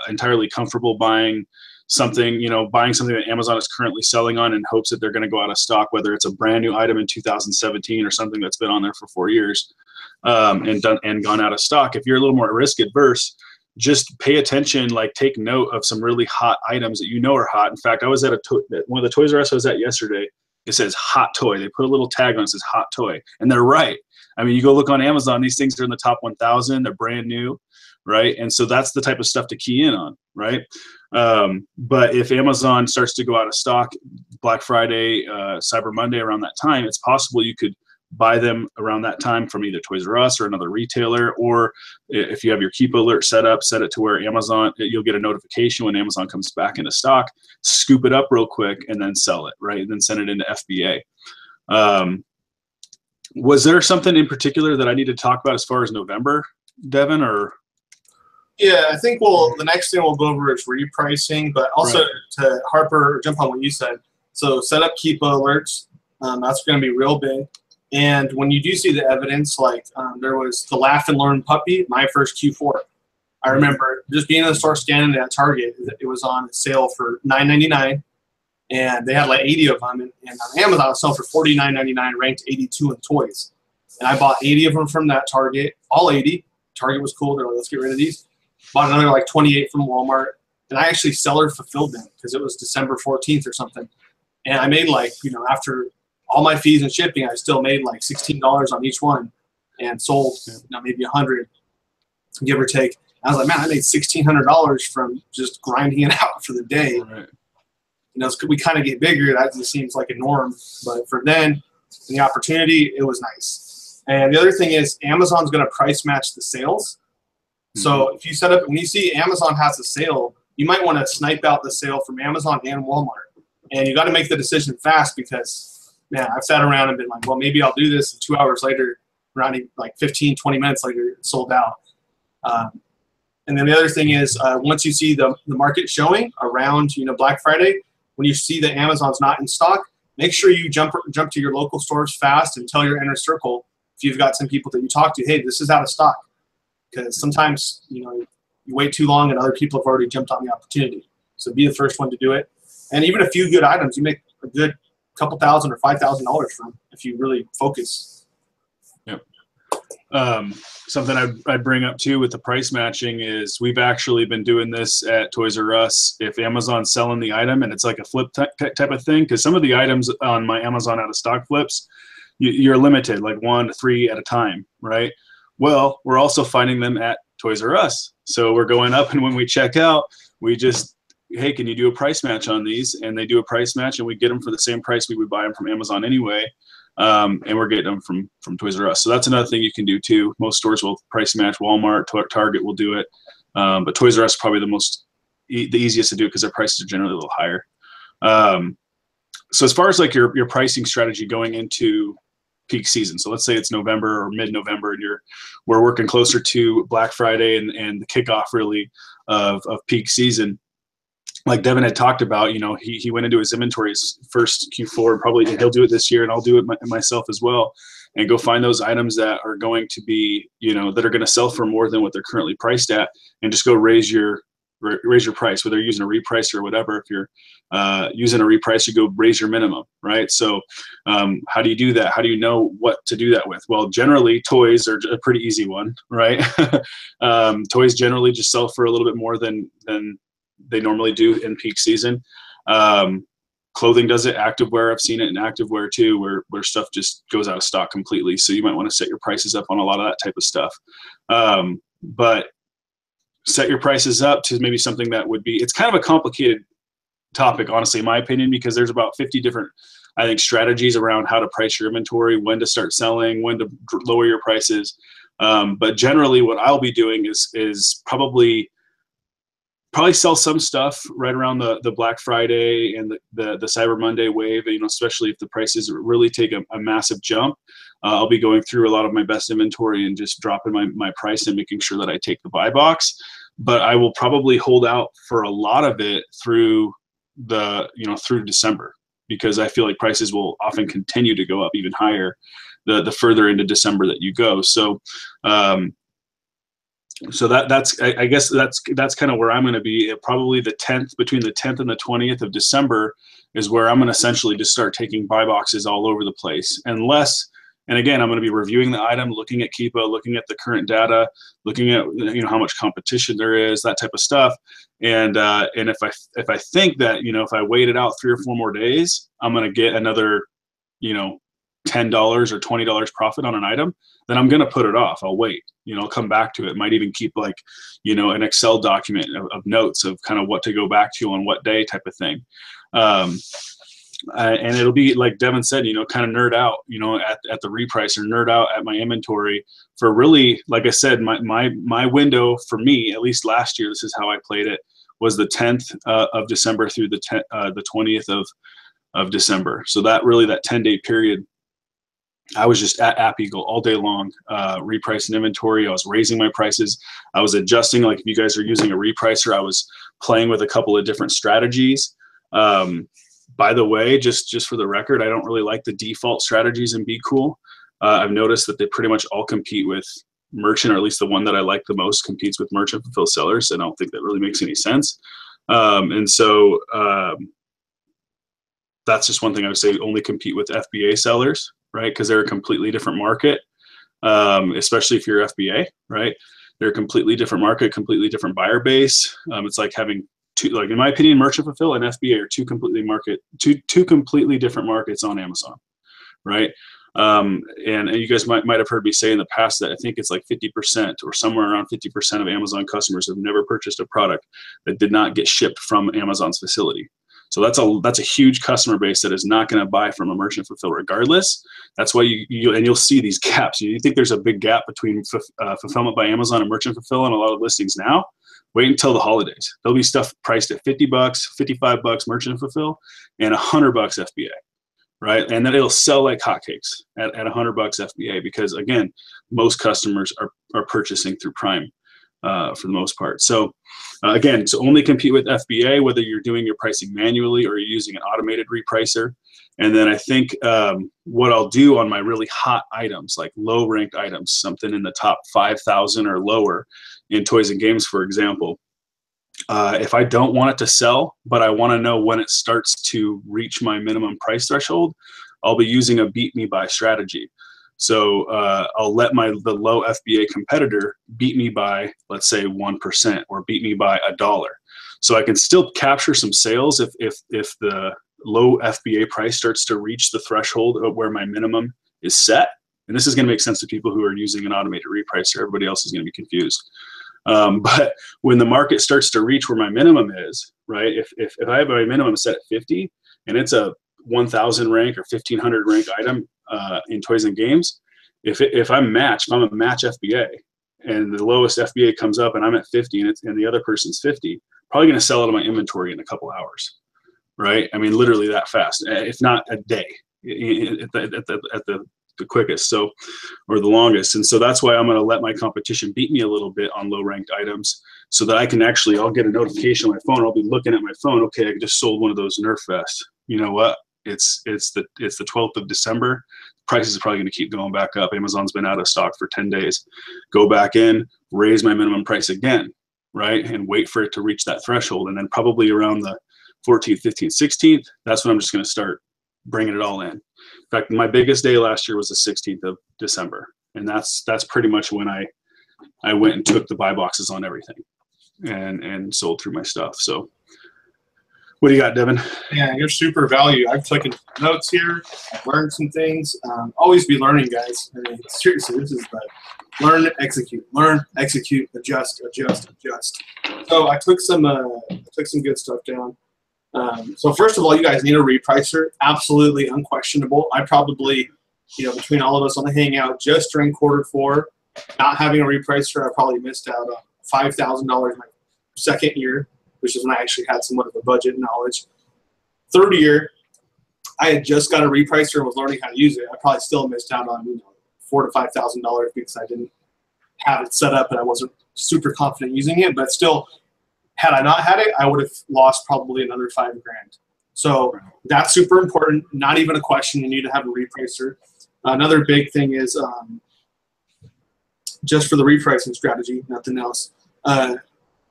entirely comfortable buying something, buying something that Amazon is currently selling on in hopes that they're going to go out of stock, whether it's a brand new item in 2017 or something that's been on there for 4 years and gone out of stock. If you're a little more risk adverse, just pay attention, like take note of some really hot items that are hot. In fact, I was at one of the Toys R Us I was at yesterday. It says hot toy. They put a little tag on it that says hot toy, and they're right. I mean, you go look on Amazon, these things are in the top 1,000. They're brand new, right? And so that's the type of stuff to key in on, right? But if Amazon starts to go out of stock Black Friday, Cyber Monday, around that time, it's possible you could buy them around that time from either Toys R Us or another retailer, or if you have your Keep Alert set up, set it to where you'll get a notification when Amazon comes back into stock, scoop it up real quick, and then sell it, right? And then send it into FBA. Was there something in particular that I need to talk about as far as November, Devon, or? Yeah, I think the next thing we'll go over is repricing, but also right. To Harper, jump on what you said. So set up Keep Alerts. That's going to be real big. And when you do see the evidence, like there was the Laugh and Learn puppy, my first Q4. I remember just being in the store scanning at Target. It was on sale for $9.99, and they had like 80 of them. And on Amazon, it was selling for $49.99, ranked 82 in toys. And I bought 80 of them from that Target, all 80. Target was cool. They're like, let's get rid of these. Bought another like 28 from Walmart. And I actually seller fulfilled them because it was December 14th or something. And I made like, after all my fees and shipping, I still made like $16 on each one and sold maybe 100, give or take. I was like, man, I made $1,600 from just grinding it out for the day. Right. We kind of get bigger. That just seems like a norm. But for then, the opportunity, it was nice. And the other thing is Amazon's going to price match the sales. Mm-hmm. So if you set up, when you see Amazon has a sale, you might want to snipe out the sale from Amazon and Walmart. And you got to make the decision fast because, man, I've sat around and been like, well, maybe I'll do this. And 2 hours later, around like 15, 20 minutes later, it's sold out. And then the other thing is once you see the market showing around, Black Friday, when you see that Amazon's not in stock, make sure you jump to your local stores fast and tell your inner circle, if you've got some people that you talk to, hey, this is out of stock. Because sometimes, you wait too long and other people have already jumped on the opportunity. So be the first one to do it. And even a few good items, you make a good couple $1,000 or $5,000 from if you really focus. Yep. Something I'd bring up too with the price matching is we've actually been doing this at Toys R Us. If Amazon's selling the item and it's like a flip type of thing, because some of the items on my Amazon out of stock flips, you're limited, like 1 to 3 at a time, right? Well, we're also finding them at Toys R Us. So we're going up, and when we check out, we just, hey, can you do a price match on these? And they do a price match, and we get them for the same price we would buy them from Amazon anyway. And we're getting them from Toys R Us. So that's another thing you can do too. Most stores will price match. Walmart, Target will do it. But Toys R Us is probably the easiest to do because their prices are generally a little higher. So as far as like your pricing strategy going into peak season. So let's say it's November or mid-November and we're working closer to Black Friday and the kickoff really of peak season. Like Devon had talked about, he went into his inventories first Q4, and he'll do it this year, and I'll do it myself as well, and go find those items that are going to be, that are going to sell for more than what they're currently priced at, and just go raise your raise your price, whether you're using a repricer or whatever. If you're using a reprice, you go raise your minimum, right? So how do you do that? How do you know what to do that with? Well, generally toys are a pretty easy one, right? Toys generally just sell for a little bit more than they normally do in peak season. Clothing does it, activewear, I've seen it in activewear too, where stuff just goes out of stock completely. So you might want to set your prices up on a lot of that type of stuff. But set your prices up to maybe something that would be, it's kind of a complicated topic, honestly, in my opinion, because there's about 50 different, I think, strategies around how to price your inventory, when to start selling, when to lower your prices. But generally what I'll be doing is probably sell some stuff right around the Black Friday and the Cyber Monday wave, especially if the prices really take a massive jump. I'll be going through a lot of my best inventory and just dropping my price and making sure that I take the buy box. But I will probably hold out for a lot of it through through December, because I feel like prices will often continue to go up even higher the further into December that you go. So I guess that's kind of where I'm going to be. Probably the 10th, between the 10th and the 20th of December is where I'm going to essentially just start taking buy boxes all over the place. And again, I'm going to be reviewing the item, looking at Keepa, looking at the current data, looking at how much competition there is, that type of stuff. And if I think that if I wait it out 3 or 4 more days, I'm going to get another $10 or $20 profit on an item, then I'm going to put it off. I'll wait, I'll come back to it. Might even keep an Excel document of notes of kind of what to go back to on what day type of thing. And it'll be like Devin said, kind of nerd out, at the reprice, or nerd out at my inventory for really, like I said, my window for me, at least last year, this is how I played it, was the 10th of December through the 20th of December. So that 10-day period, I was just at App Eagle all day long, repricing inventory. I was raising my prices. I was adjusting. Like if you guys are using a repricer, I was playing with a couple of different strategies. By the way, just for the record, I don't really like the default strategies in Be Cool. I've noticed that they pretty much all compete with merchant, or at least the one that I like the most competes with merchant fulfill sellers. I don't think that really makes any sense. And so that's just one thing I would say, only compete with FBA sellers, right? Because they're a completely different market, especially if you're FBA, right? They're a completely different market, completely different buyer base. It's like having two, in my opinion, merchant fulfill and FBA are two completely different markets on Amazon, right? And you guys might have heard me say in the past that I think it's like 50% or somewhere around 50% of Amazon customers have never purchased a product that did not get shipped from Amazon's facility. So that's a huge customer base that is not going to buy from a merchant fulfill regardless. That's why you'll see these gaps. You think there's a big gap between fulfillment by Amazon and merchant fulfill on a lot of listings now? Wait until the holidays. There'll be stuff priced at $50, $55 merchant fulfill, and $100 FBA, right? And then it'll sell like hotcakes at $100 FBA, because again, most customers are purchasing through Prime for the most part. So again, to only compete with FBA, whether you're doing your pricing manually or you're using an automated repricer. And then I think what I'll do on my really hot items, like low ranked items, something in the top 5,000 or lower in toys and games, for example, if I don't want it to sell, but I want to know when it starts to reach my minimum price threshold, I'll be using a beat me by strategy. So I'll let the low FBA competitor beat me by, let's say, 1%, or beat me by $1. So I can still capture some sales if the low FBA price starts to reach the threshold of where my minimum is set. And this is going to make sense to people who are using an automated repricer. Everybody else is going to be confused. But when the market starts to reach where my minimum is, right? If I have my minimum set at 50 and it's a 1,000 rank or 1,500 rank item in toys and games, if I'm a match FBA and the lowest FBA comes up and I'm at 50 and the other person's 50, probably going to sell out of my inventory in a couple hours, right? I mean, literally that fast, if not a day at the quickest, so, or the longest. And so that's why I'm going to let my competition beat me a little bit on low ranked items, so that I can actually, I'll get a notification on my phone. I'll be looking at my phone. Okay, I just sold one of those Nerf vests. You know what? It's the 12th of December. Prices are probably going to keep going back up. Amazon's been out of stock for 10 days. Go back in, raise my minimum price again. right? And wait for it to reach that threshold. And then probably around the 14th, 15th, 16th, that's when I'm just going to start bringing it all in. In fact, my biggest day last year was the 16th of December. And that's pretty much when I went and took the buy boxes on everything and sold through my stuff. So what do you got, Devin? Yeah, you're super value. I've taken notes here. I've learned some things. Always be learning, guys. I mean, seriously, this is the learn, execute, adjust. So I took some good stuff down. So first of all, you guys need a repricer. Absolutely unquestionable. I probably, between all of us on the Hangout, just during Q4, not having a repricer, I probably missed out on $5,000 my second year, which is when I actually had somewhat of a budget knowledge. Third year, I had just got a repricer and was learning how to use it. I probably still missed out on $4,000 to $5,000 because I didn't have it set up and I wasn't super confident using it. But still, had I not had it, I would have lost probably another $5,000. So that's super important. Not even a question. You need to have a repricer. Another big thing is just for the repricing strategy, nothing else.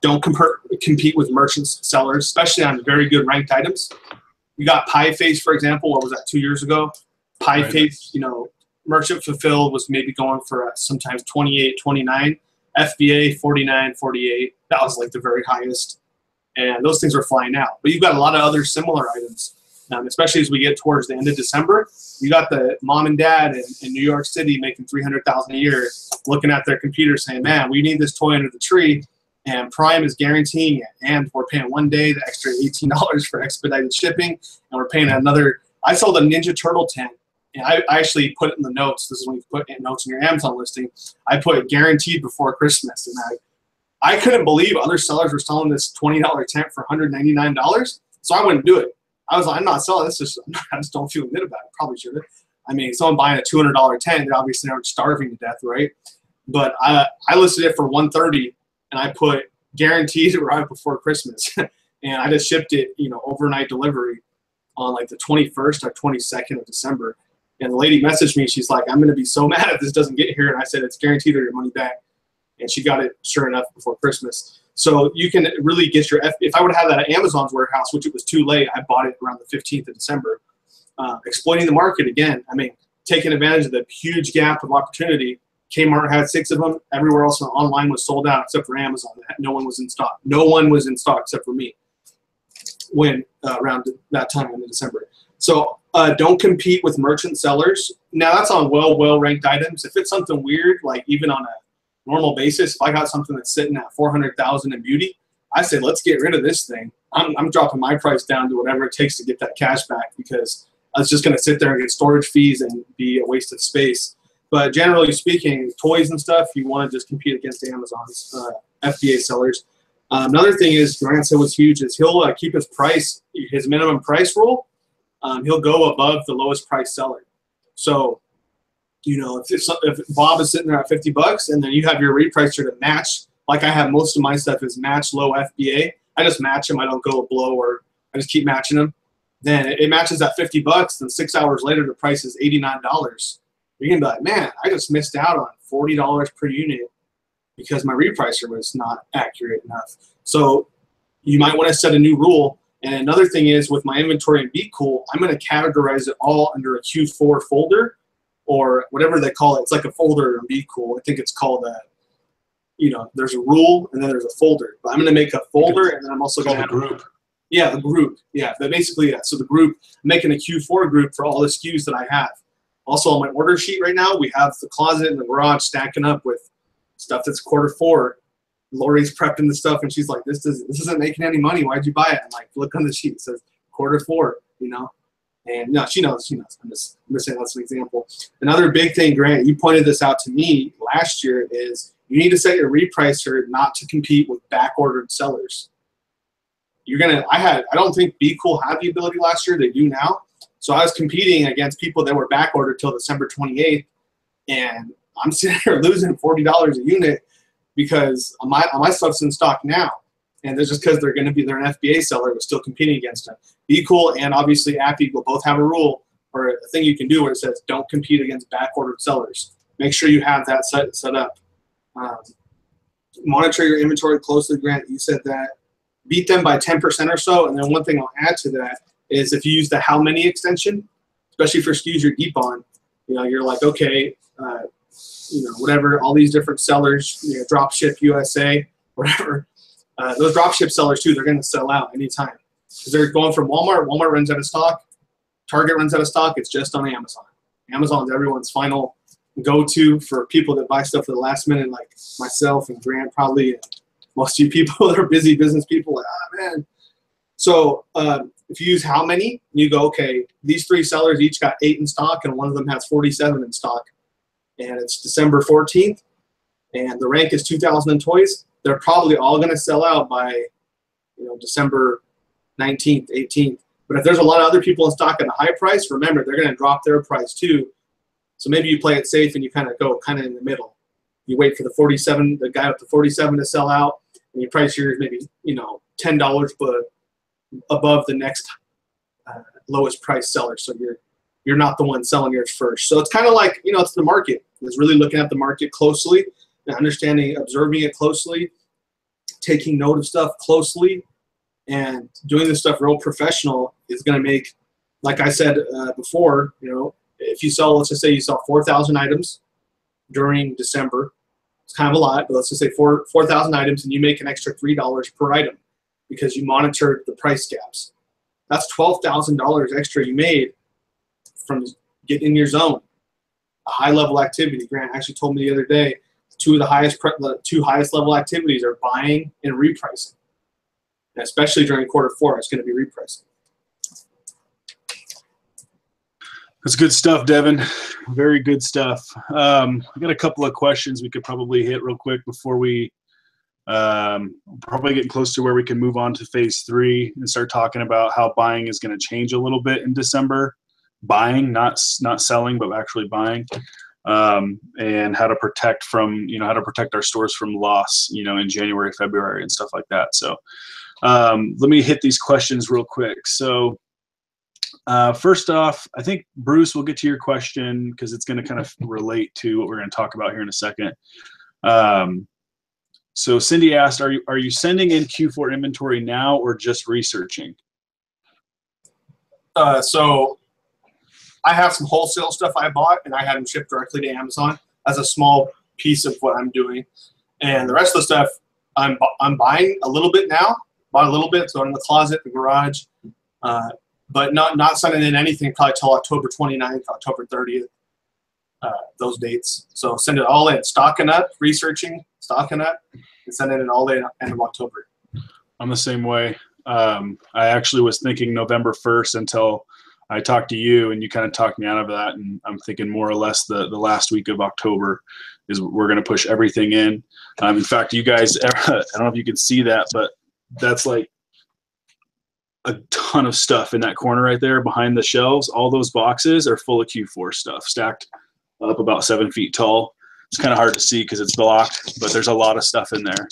Don't compete with merchants, sellers, especially on very good ranked items. You got Pie Face, for example. What was that, 2 years ago? Pie Face, merchant fulfilled was maybe going for sometimes 28, 29. FBA 49, 48. That was like the very highest, and those things are flying out. But you've got a lot of other similar items, especially as we get towards the end of December. You got the mom and dad in New York City making $300,000 a year, looking at their computer saying, "Man, we need this toy under the tree." And Prime is guaranteeing it. And we're paying one day the extra $18 for expedited shipping. And we're paying another. I sold a Ninja Turtle tent. And I actually put it in the notes. This is when you put in notes in your Amazon listing. I put it guaranteed before Christmas. And I couldn't believe other sellers were selling this $20 tent for $199. So I wouldn't do it. I was like, I'm not selling this. I just don't feel good about it. Probably should have. I mean, someone buying a $200 tent, they obviously aren't starving to death, right? But I listed it for $130. And I put guaranteed right before Christmas. And I just shipped it, overnight delivery on like the 21st or 22nd of December. And the lady messaged me. She's like, "I'm going to be so mad if this doesn't get here." And I said, "It's guaranteed or your money back." And she got it, sure enough, before Christmas. So you can really get your if I would have had that at Amazon's warehouse, which it was too late, I bought it around the 15th of December. Exploiting the market again. I mean, taking advantage of the huge gap of opportunity. Kmart had 6 of them. Everywhere else online was sold out except for Amazon. No one was in stock. No one was in stock except for me when around that time in December. So don't compete with merchant sellers. Now, that's on well-ranked items. If it's something weird, like even on a normal basis, if I got something that's sitting at $400,000 in beauty, I say, let's get rid of this thing. I'm dropping my price down to whatever it takes to get that cash back because it's just going to sit there and get storage fees and be a waste of space. But generally speaking, toys and stuff, you want to just compete against Amazon's FBA sellers. Another thing is, Grant said was huge, is he'll keep his price, his minimum price rule. He'll go above the lowest price seller. So, if Bob is sitting there at $50 and then you have your repricer to match, like I have most of my stuff is match low FBA. I just match them. I don't go below or I just keep matching them. Then it matches at $50. Then 6 hours later, the price is $89. You're going to be like, man, I just missed out on $40 per unit because my repricer was not accurate enough. So you might want to set a new rule. And another thing is with my inventory in Be Cool, I'm going to categorize it all under a Q4 folder or whatever they call it. It's like a folder in Be Cool. I think it's called there's a rule and then there's a folder. But I'm going to make a folder and then I'm also going to have a group. Yeah, the group. Yeah, but basically, yeah. So the group, I'm making a Q4 group for all the SKUs that I have. Also on my order sheet right now, we have the closet and the garage stacking up with stuff that's Q4. Lori's prepping the stuff, and she's like, "This isn't making any money. Why'd you buy it?" I'm like, "Look on the sheet. It says Q4." And no, she knows. I'm just saying that's an example. Another big thing, Grant, you pointed this out to me last year, is you need to set your repricer not to compete with back-ordered sellers. I don't think Be Cool had the ability last year. They do now. So I was competing against people that were back ordered till December 28th, and I'm sitting here losing $40 a unit because my stuff's in stock now, and it's just because they're an FBA seller, but still competing against them. Be Cool and obviously Appy will both have a rule or a thing you can do where it says don't compete against back ordered sellers. Make sure you have that set up. monitor your inventory closely, Grant. You said that. Beat them by 10% or so. And then one thing I'll add to that is if you use the how many extension, especially for SKUs you're deep on, you're like, okay, whatever, all these different sellers, drop ship USA, whatever. Those drop ship sellers too, they're going to sell out anytime. Because they're going from Walmart. Walmart runs out of stock. Target runs out of stock. It's just on Amazon. Amazon's everyone's final go-to for people that buy stuff for the last minute, like myself and Grant probably, and most of you people that are busy business people, like, man. So if you use how many, you go, okay, these 3 sellers each got 8 in stock, and one of them has 47 in stock, and it's December 14th, and the rank is 2,000 in toys. They're probably all going to sell out by, December 19th, 18th. But if there's a lot of other people in stock at a high price, remember, they're going to drop their price too. So maybe you play it safe and you kind of go in the middle. You wait for the guy with the 47 to sell out, and you price yours maybe, $10 but above the next lowest price seller. So you're not the one selling yours first. So it's kind of like, it's the market. It's really looking at the market closely and understanding, observing it closely, taking note of stuff closely, and doing this stuff real professional is going to make, like I said before, if you sell, let's just say you sell 4,000 items during December, it's kind of a lot, but let's just say 4,000 items, and you make an extra $3 per item because you monitored the price gaps. That's $12,000 extra you made from getting in your zone. A high-level activity. Grant actually told me the other day, the 2 highest level activities are buying and repricing. And especially during Q4, it's going to be repricing. That's good stuff, Devin. Very good stuff. I got a couple of questions we could probably hit real quick before we probably getting close to where we can move on to phase 3 and start talking about how buying is going to change a little bit in December. Buying, not selling, but actually buying, and how to protect from, how to protect our stores from loss, in January, February, and stuff like that. So let me hit these questions real quick. So first off, I think, Bruce, we'll get to your question because it's going to kind of relate to what we're going to talk about here in a second. So Cindy asked, are you sending in Q4 inventory now or just researching? So I have some wholesale stuff I bought, and I had them shipped directly to Amazon as a small piece of what I'm doing. And the rest of the stuff, I'm buying a little bit now. Bought a little bit, so in the closet, the garage, but not sending in anything probably till October 29th, October 30th, those dates. So send it all in, stocking up, researching, stocking up, and send it in all day end of October. I'm the same way. I actually was thinking November 1st until I talked to you, and you kind of talked me out of that, and I'm thinking more or less the last week of October is we're going to push everything in. In fact, you guys, I don't know if you can see that, but that's like a ton of stuff in that corner right there behind the shelves. All those boxes are full of Q4 stuff, stacked up about 7 feet tall. It's kind of hard to see because it's blocked, but there's a lot of stuff in there,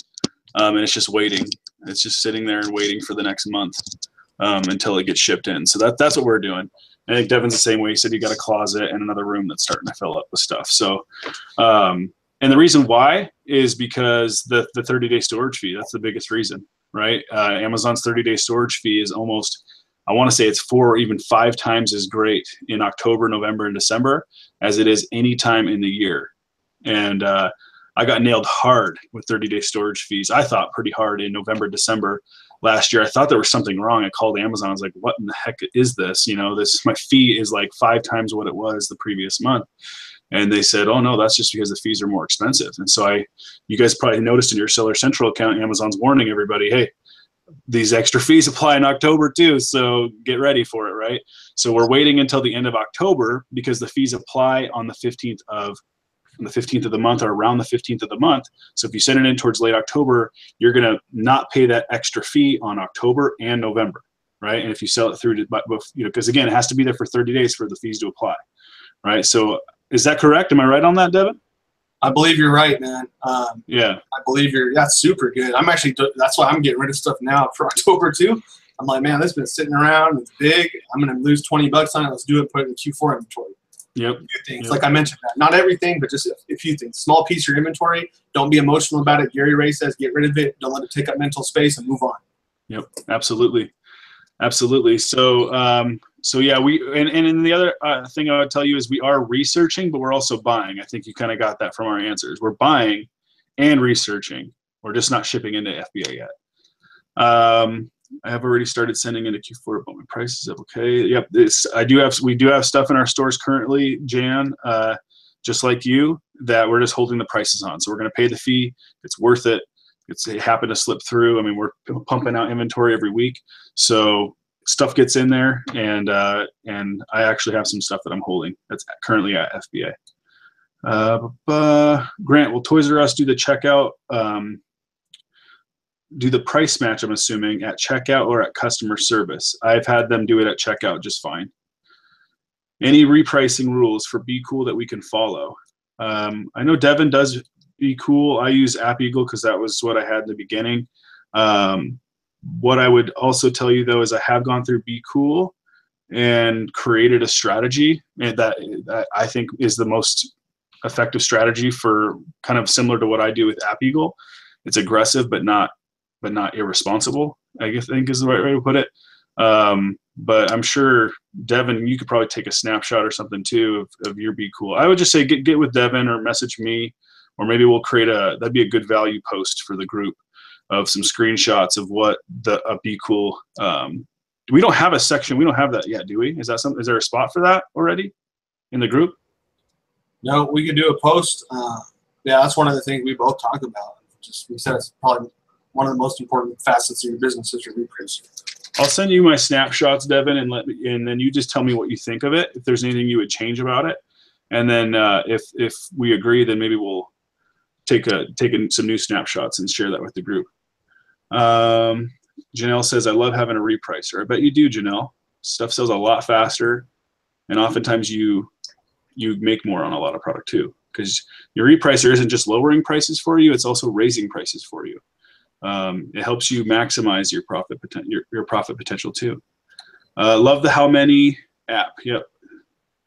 and it's just waiting. It's just sitting there and waiting for the next month until it gets shipped in. So that's what we're doing. I think Devin's the same way. He said you got a closet and another room that's starting to fill up with stuff. So, and the reason why is because the 30-day storage fee. That's the biggest reason, right? Amazon's 30-day storage fee is almost, I want to say it's 4 or even 5 times as great in October, November, and December as it is any time in the year. And I got nailed hard with 30-day storage fees. I thought pretty hard in November, December last year. I thought there was something wrong. I called Amazon. I was like, what in the heck is this? My fee is like 5 times what it was the previous month. And they said, oh no, that's just because the fees are more expensive. And so you guys probably noticed in your Seller Central account, Amazon's warning everybody, hey, these extra fees apply in October too, so get ready for it, right? So we're waiting until the end of October because the fees apply on the 15th of the month or around the 15th of the month. So if you send it in towards late October, you're going to not pay that extra fee on October and November, right? And if you sell it through, because again, it has to be there for 30 days for the fees to apply, right? So is that correct? Am I right on that, Devin? I believe you're right, man. Yeah. I believe that's super good. That's why I'm getting rid of stuff now for October too. I'm like, man, this has been sitting around. It's big. I'm going to lose $20 on it. Let's do it. Put it in the Q4 inventory. Yep. A few things. Like I mentioned, not everything, but just a few things. Small piece of your inventory. Don't be emotional about it. Gary Ray says, get rid of it. Don't let it take up mental space and move on. Yep. Absolutely. Absolutely. So, so yeah, and the other thing I would tell you is we are researching, but we're also buying. I think you kind of got that from our answers. We're buying and researching. We're just not shipping into FBA yet. I have already started sending into Q4, but my prices up. Okay. Yep. We do have stuff in our stores currently, Jan, just like you, that we're just holding the prices on. So we're going to pay the fee. It's worth it. It happened to slip through. I mean, we're pumping out inventory every week. So stuff gets in there, and I actually have some stuff that I'm holding that's currently at FBA. Grant, will Toys R Us do the checkout, do the price match, I'm assuming, at checkout or at customer service? I've had them do it at checkout just fine. Any repricing rules for Be Cool that we can follow? I know Devon does Be Cool. I use App Eagle because that was what I had in the beginning. What I would also tell you, though, is I have gone through Be Cool and created a strategy that I think is the most effective strategy for kind of similar to what I do with App Eagle. It's aggressive, but not irresponsible, I think is the right way to put it. But I'm sure, Devon, you could probably take a snapshot or something too of your Be Cool. I would just say get with Devon or message me, or maybe we'll create that'd be a good value post for the group of some screenshots of what a Be Cool. We don't have a section. We don't have that yet, do we? Is there a spot for that already in the group? No, we could do a post. Yeah, that's one of the things we both talk about. We said it's probably one of the most important facets of your business is your repricing. I'll send you my snapshots, Devon, and then you just tell me what you think of it. If there's anything you would change about it, and then if we agree, then maybe we'll take some new snapshots and share that with the group. Janelle says, I love having a repricer. I bet you do, Janelle. Stuff sells a lot faster, and oftentimes you make more on a lot of product too, because your repricer isn't just lowering prices for you, it's also raising prices for you. It helps you maximize your profit potential too. Love the How Many app. Yep.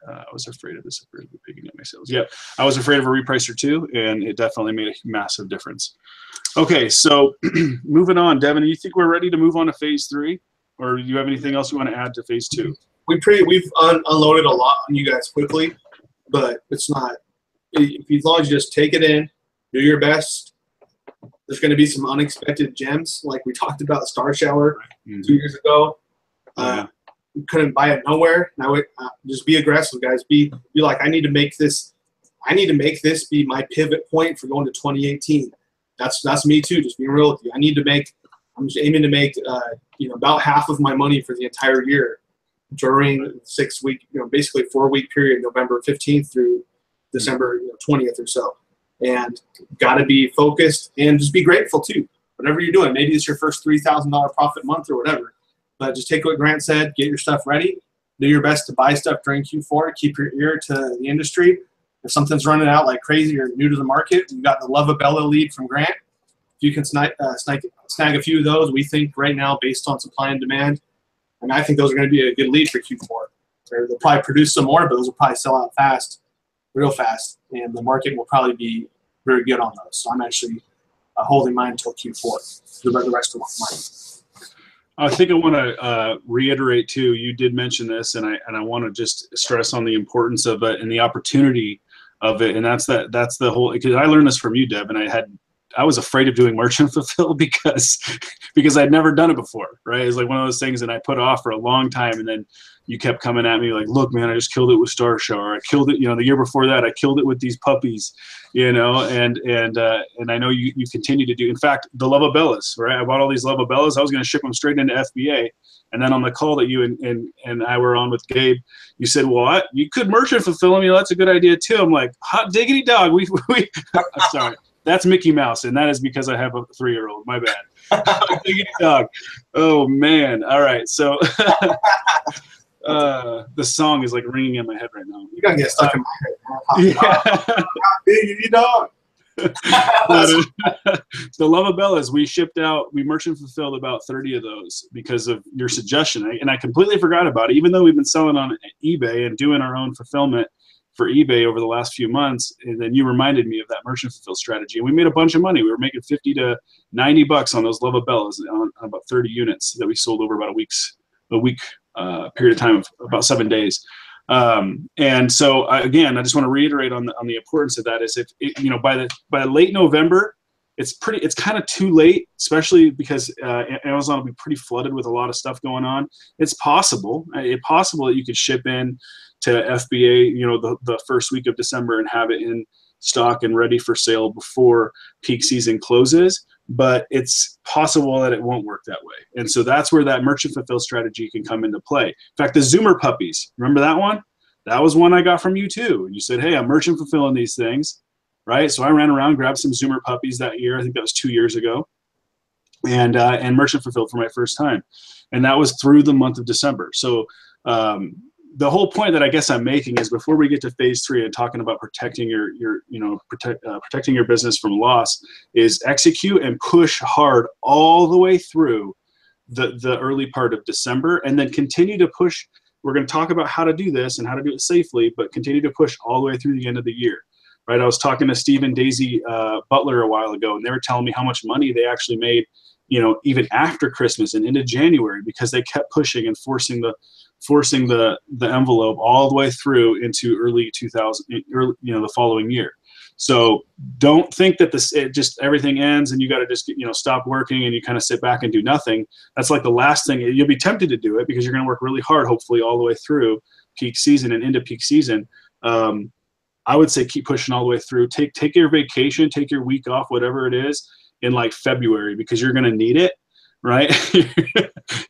I was afraid of this at the beginning of my sales. Yep. I was afraid of a repricer too, and it definitely made a massive difference. Okay, so moving on, Devon, do you think we're ready to move on to phase 3, or do you have anything else you want to add to phase 2? We've unloaded a lot on you guys quickly, but it's not. As long as you just take it in, do your best. There's going to be some unexpected gems, like we talked about Star Shower 2 years ago. We couldn't buy it nowhere. Now just be aggressive, guys. Be like, I need to make this be my pivot point for going to 2018. That's me too. Just being real with you. I'm just aiming to make about half of my money for the entire year during 6 week, basically 4 week period, November 15th through December 20th or so. And got to be focused and just be grateful too. Whatever you're doing, maybe it's your first $3,000 profit month or whatever. But just take what Grant said, get your stuff ready, do your best to buy stuff during Q4, keep your ear to the industry. If something's running out like crazy or new to the market, you got the Lovabella lead from Grant. If you can snag a few of those, we think right now, based on supply and demand, and I think those are going to be a good lead for Q4. They'll probably produce some more, but those will probably sell out real fast, and the market will probably be very good on those. So I'm actually holding mine until Q4, the rest of mine. I think I want to reiterate too. You did mention this, and I want to just stress on the importance of it and the opportunity of it. And that's the whole. Because I learned this from you, Deb, and I was afraid of doing merchant fulfill because I'd never done it before. Right? It's like one of those things that I put off for a long time, and then you kept coming at me like, look, man, I just killed it with Star Shower. I killed it, the year before that, I killed it with these puppies, and I know you continue to do. In fact, the Lovabellas, right? I bought all these Lovabellas. I was going to ship them straight into FBA. And then on the call that you and I were on with Gabe, you said, well, you could merchant fulfill them. That's a good idea too. I'm like, hot diggity dog. I'm sorry. That's Mickey Mouse, and that is because I have a 3-year-old. My bad. Hot diggity dog. Oh, man. All right. So the song is like ringing in my head right now. You're going to get stuck in my head. Yeah. Diggity dog. The Lovabellas, we merchant fulfilled about 30 of those because of your suggestion. And I completely forgot about it, even though we've been selling on eBay and doing our own fulfillment for eBay over the last few months, and then you reminded me of that merchant fulfill strategy, and we made a bunch of money. We were making 50 to 90 bucks on those Lovabellas on about 30 units that we sold over about a week period of time of about 7 days. And so again, I just want to reiterate on the importance of that is if you know, by late November, it's kind of too late, especially because Amazon will be pretty flooded with a lot of stuff going on. It's possible that you could ship in to FBA, you know, the first week of December and have it in stock and ready for sale before peak season closes. But it's possible that it won't work that way. And so that's where that merchant fulfill strategy can come into play. In fact, the Zoomer puppies, remember that one? That was one I got from you too. You said, hey, I'm merchant fulfilling these things, right? So I ran around, grabbed some Zoomer puppies that year. I think that was 2 years ago. And merchant fulfilled for my first time. And that was through the month of December. So the whole point that I guess I'm making is before we get to phase 3 and talking about protecting protecting your business from loss, is execute and push hard all the way through the early part of December, and then continue to push. We're going to talk about how to do this and how to do it safely, but continue to push all the way through the end of the year. Right? I was talking to Steve and Daisy Butler a while ago, and they were telling me how much money they actually made, you know, even after Christmas and into January, because they kept pushing and forcing the envelope all the way through into early 2000, you know, the following year. So don't think that everything ends and you got to just, you know, stop working and you kind of sit back and do nothing. That's like the last thing. You'll be tempted to do it because you're going to work really hard, hopefully all the way through peak season and into peak season. I would say keep pushing all the way through. Take your vacation, take your week off, whatever it is, in like February, because you're going to need it. Right?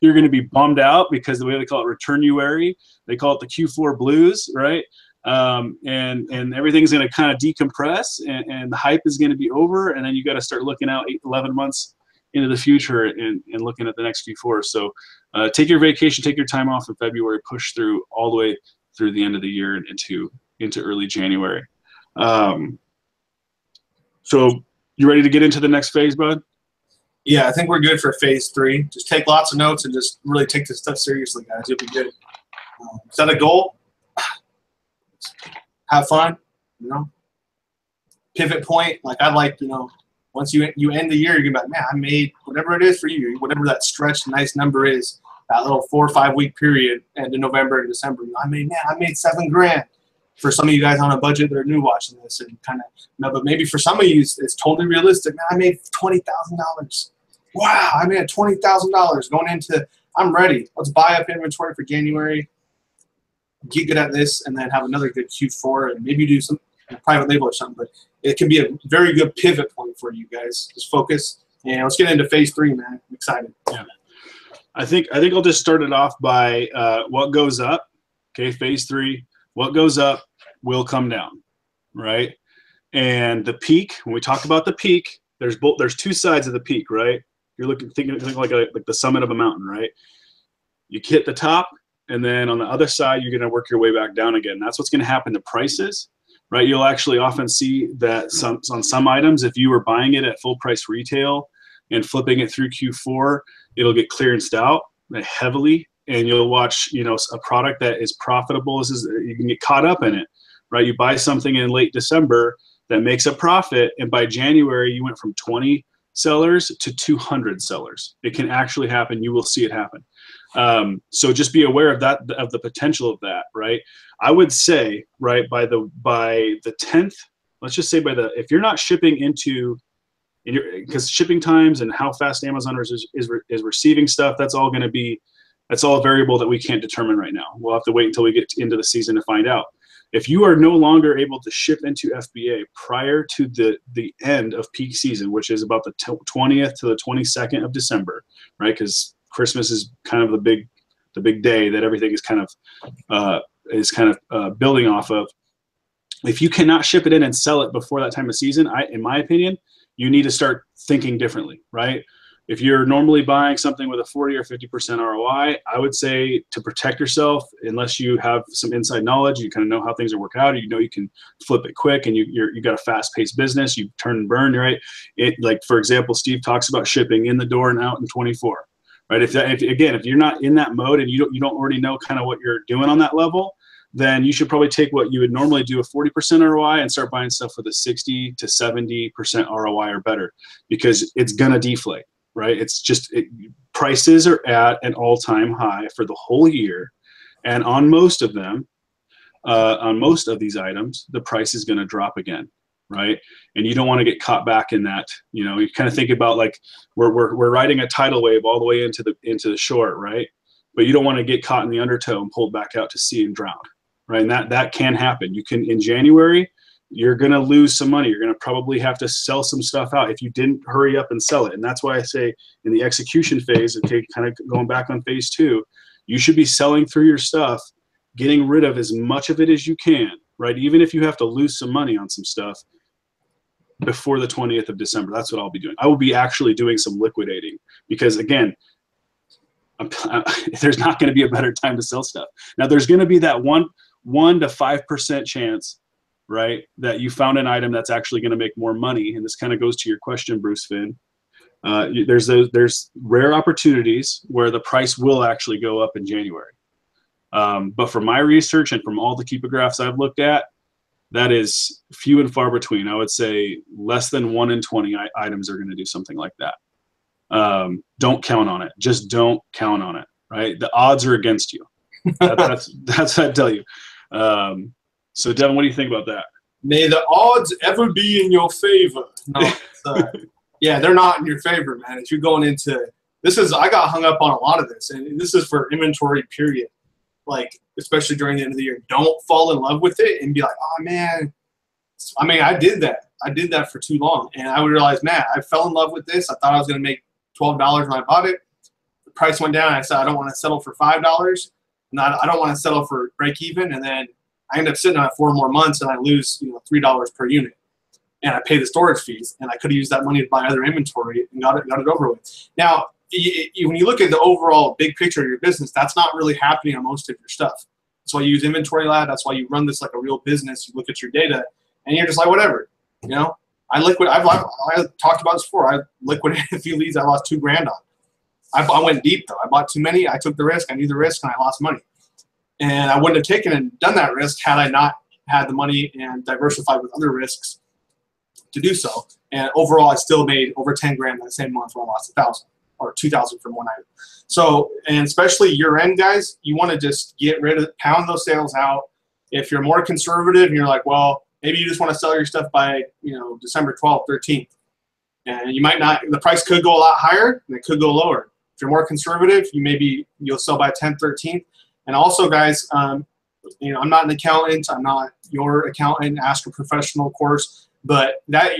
You're going to be bummed out because the way they call it returnuary, they call it the Q4 blues, right? And everything's going to kind of decompress, and the hype is going to be over, and then you got to start looking out 11 months into the future and looking at the next Q4. So take your vacation, take your time off in February, push through all the way through the end of the year and into early January. So you ready to get into the next phase, bud? Yeah, I think we're good for phase 3. Just take lots of notes and just really take this stuff seriously, guys. You'll be good. Set a goal. Have fun. You know. Pivot point. Like I like, you know, once you end the year, you're gonna be like, man, I made whatever it is for you, whatever that stretched nice number is. That little 4 or 5 week period, end of November and December. You know, I made $7 grand. For some of you guys on a budget that are new watching this, and kind of, you know, but maybe for some of you, it's totally realistic. Man, I made $20,000. Wow, I made $20,000 going into, I'm ready. Let's buy up inventory for January, get good at this, and then have another good Q4, and maybe do some private label or something. But it can be a very good pivot point for you guys. Just focus, and let's get into phase 3, man. I'm excited. Yeah. I think I'll just start it off by what goes up. Okay, phase 3. What goes up will come down, right? And the peak, when we talk about the peak, there's 2 sides of the peak, right? You're thinking like the summit of a mountain, right? You hit the top, and then on the other side, you're going to work your way back down again. That's what's going to happen to prices, right? You'll actually often see that on some items, if you were buying it at full price retail and flipping it through Q4, it'll get clearanced out heavily, and you'll watch, you know, a product that is profitable. You can get caught up in it, right? You buy something in late December that makes a profit, and by January, you went from 20 sellers to 200 sellers. It can actually happen. You will see it happen. So just be aware of that, of the potential of that, right? I would say, right, by the 10th, let's just say if you're not shipping into, because shipping times and how fast Amazon is receiving stuff, that's all a variable that we can't determine right now. We'll have to wait until we get into the season to find out. If you are no longer able to ship into FBA prior to the end of peak season, which is about the 20th to the 22nd of December, right? Because Christmas is kind of the big day that everything is kind of building off of. If you cannot ship it in and sell it before that time of season, in my opinion, you need to start thinking differently, right? If you're normally buying something with a 40 or 50% ROI, I would say to protect yourself, unless you have some inside knowledge, you kind of know how things are working out, you know you can flip it quick, and you got a fast-paced business, you turn and burn, right? Like, for example, Steve talks about shipping in the door and out in 24, right? If you're not in that mode and you don't already know kind of what you're doing on that level, then you should probably take what you would normally do, a 40% ROI, and start buying stuff with a 60 to 70% ROI or better, because it's going to deflate, right? It's just, prices are at an all-time high for the whole year. And on most of them, on most of these items, the price is going to drop again, right? And you don't want to get caught back in that. You know, you kind of think about like we're riding a tidal wave all the way into the shore, right? But you don't want to get caught in the undertow and pulled back out to sea and drown, right? And that can happen. You can, in January, you're going to lose some money. You're going to probably have to sell some stuff out if you didn't hurry up and sell it. And that's why I say in the execution phase, okay, kind of going back on phase 2, you should be selling through your stuff, getting rid of as much of it as you can, right? Even if you have to lose some money on some stuff before the 20th of December. That's what I'll be doing. I will be actually doing some liquidating, because again, there's not going to be a better time to sell stuff. Now, there's going to be that 1 to 5% chance, right, that you found an item that's actually going to make more money. And this kind of goes to your question, Bruce Finn. There's rare opportunities where the price will actually go up in January. But from my research and from all the Keepagraphs I've looked at, that is few and far between. I would say less than 1 in 20 items are going to do something like that. Don't count on it. Just don't count on it, right? The odds are against you. That's what I tell you. So Devin, what do you think about that? May the odds ever be in your favor. No, yeah, they're not in your favor, man. If you're going into this, I got hung up on a lot of this, and this is for inventory, period. Like, especially during the end of the year, don't fall in love with it and be like, oh man. I mean, I did that for too long, and I would realize, man, I fell in love with this. I thought I was going to make $12 when I bought it. The price went down. And I said, I don't want to settle for $5. I don't want to settle for break even. And then I end up sitting on it 4 more months, and I lose $3 per unit, and I pay the storage fees. And I could have used that money to buy other inventory and got it over with. Now, when you look at the overall big picture of your business, that's not really happening on most of your stuff. That's why you use Inventory Lab. That's why you run this like a real business. You look at your data, and you're just like, whatever, I've talked about this before. I liquidated a few leads I lost $2,000 on. I went deep though. I bought too many. I took the risk. I knew the risk, and I lost money. And I wouldn't have taken and done that risk had I not had the money and diversified with other risks to do so. And overall, I still made over $10,000 that same month when I lost $1,000 or $2,000 from one item. So, and especially year end, guys, you want to just get rid of, pound those sales out. If you're more conservative and you're like, well, maybe you just want to sell your stuff by, December 12th, 13th. And you might not, the price could go a lot higher and it could go lower. If you're more conservative, you'll sell by 10th, 13th. And also, guys, I'm not an accountant. I'm not your accountant. Ask a professional, of course. But that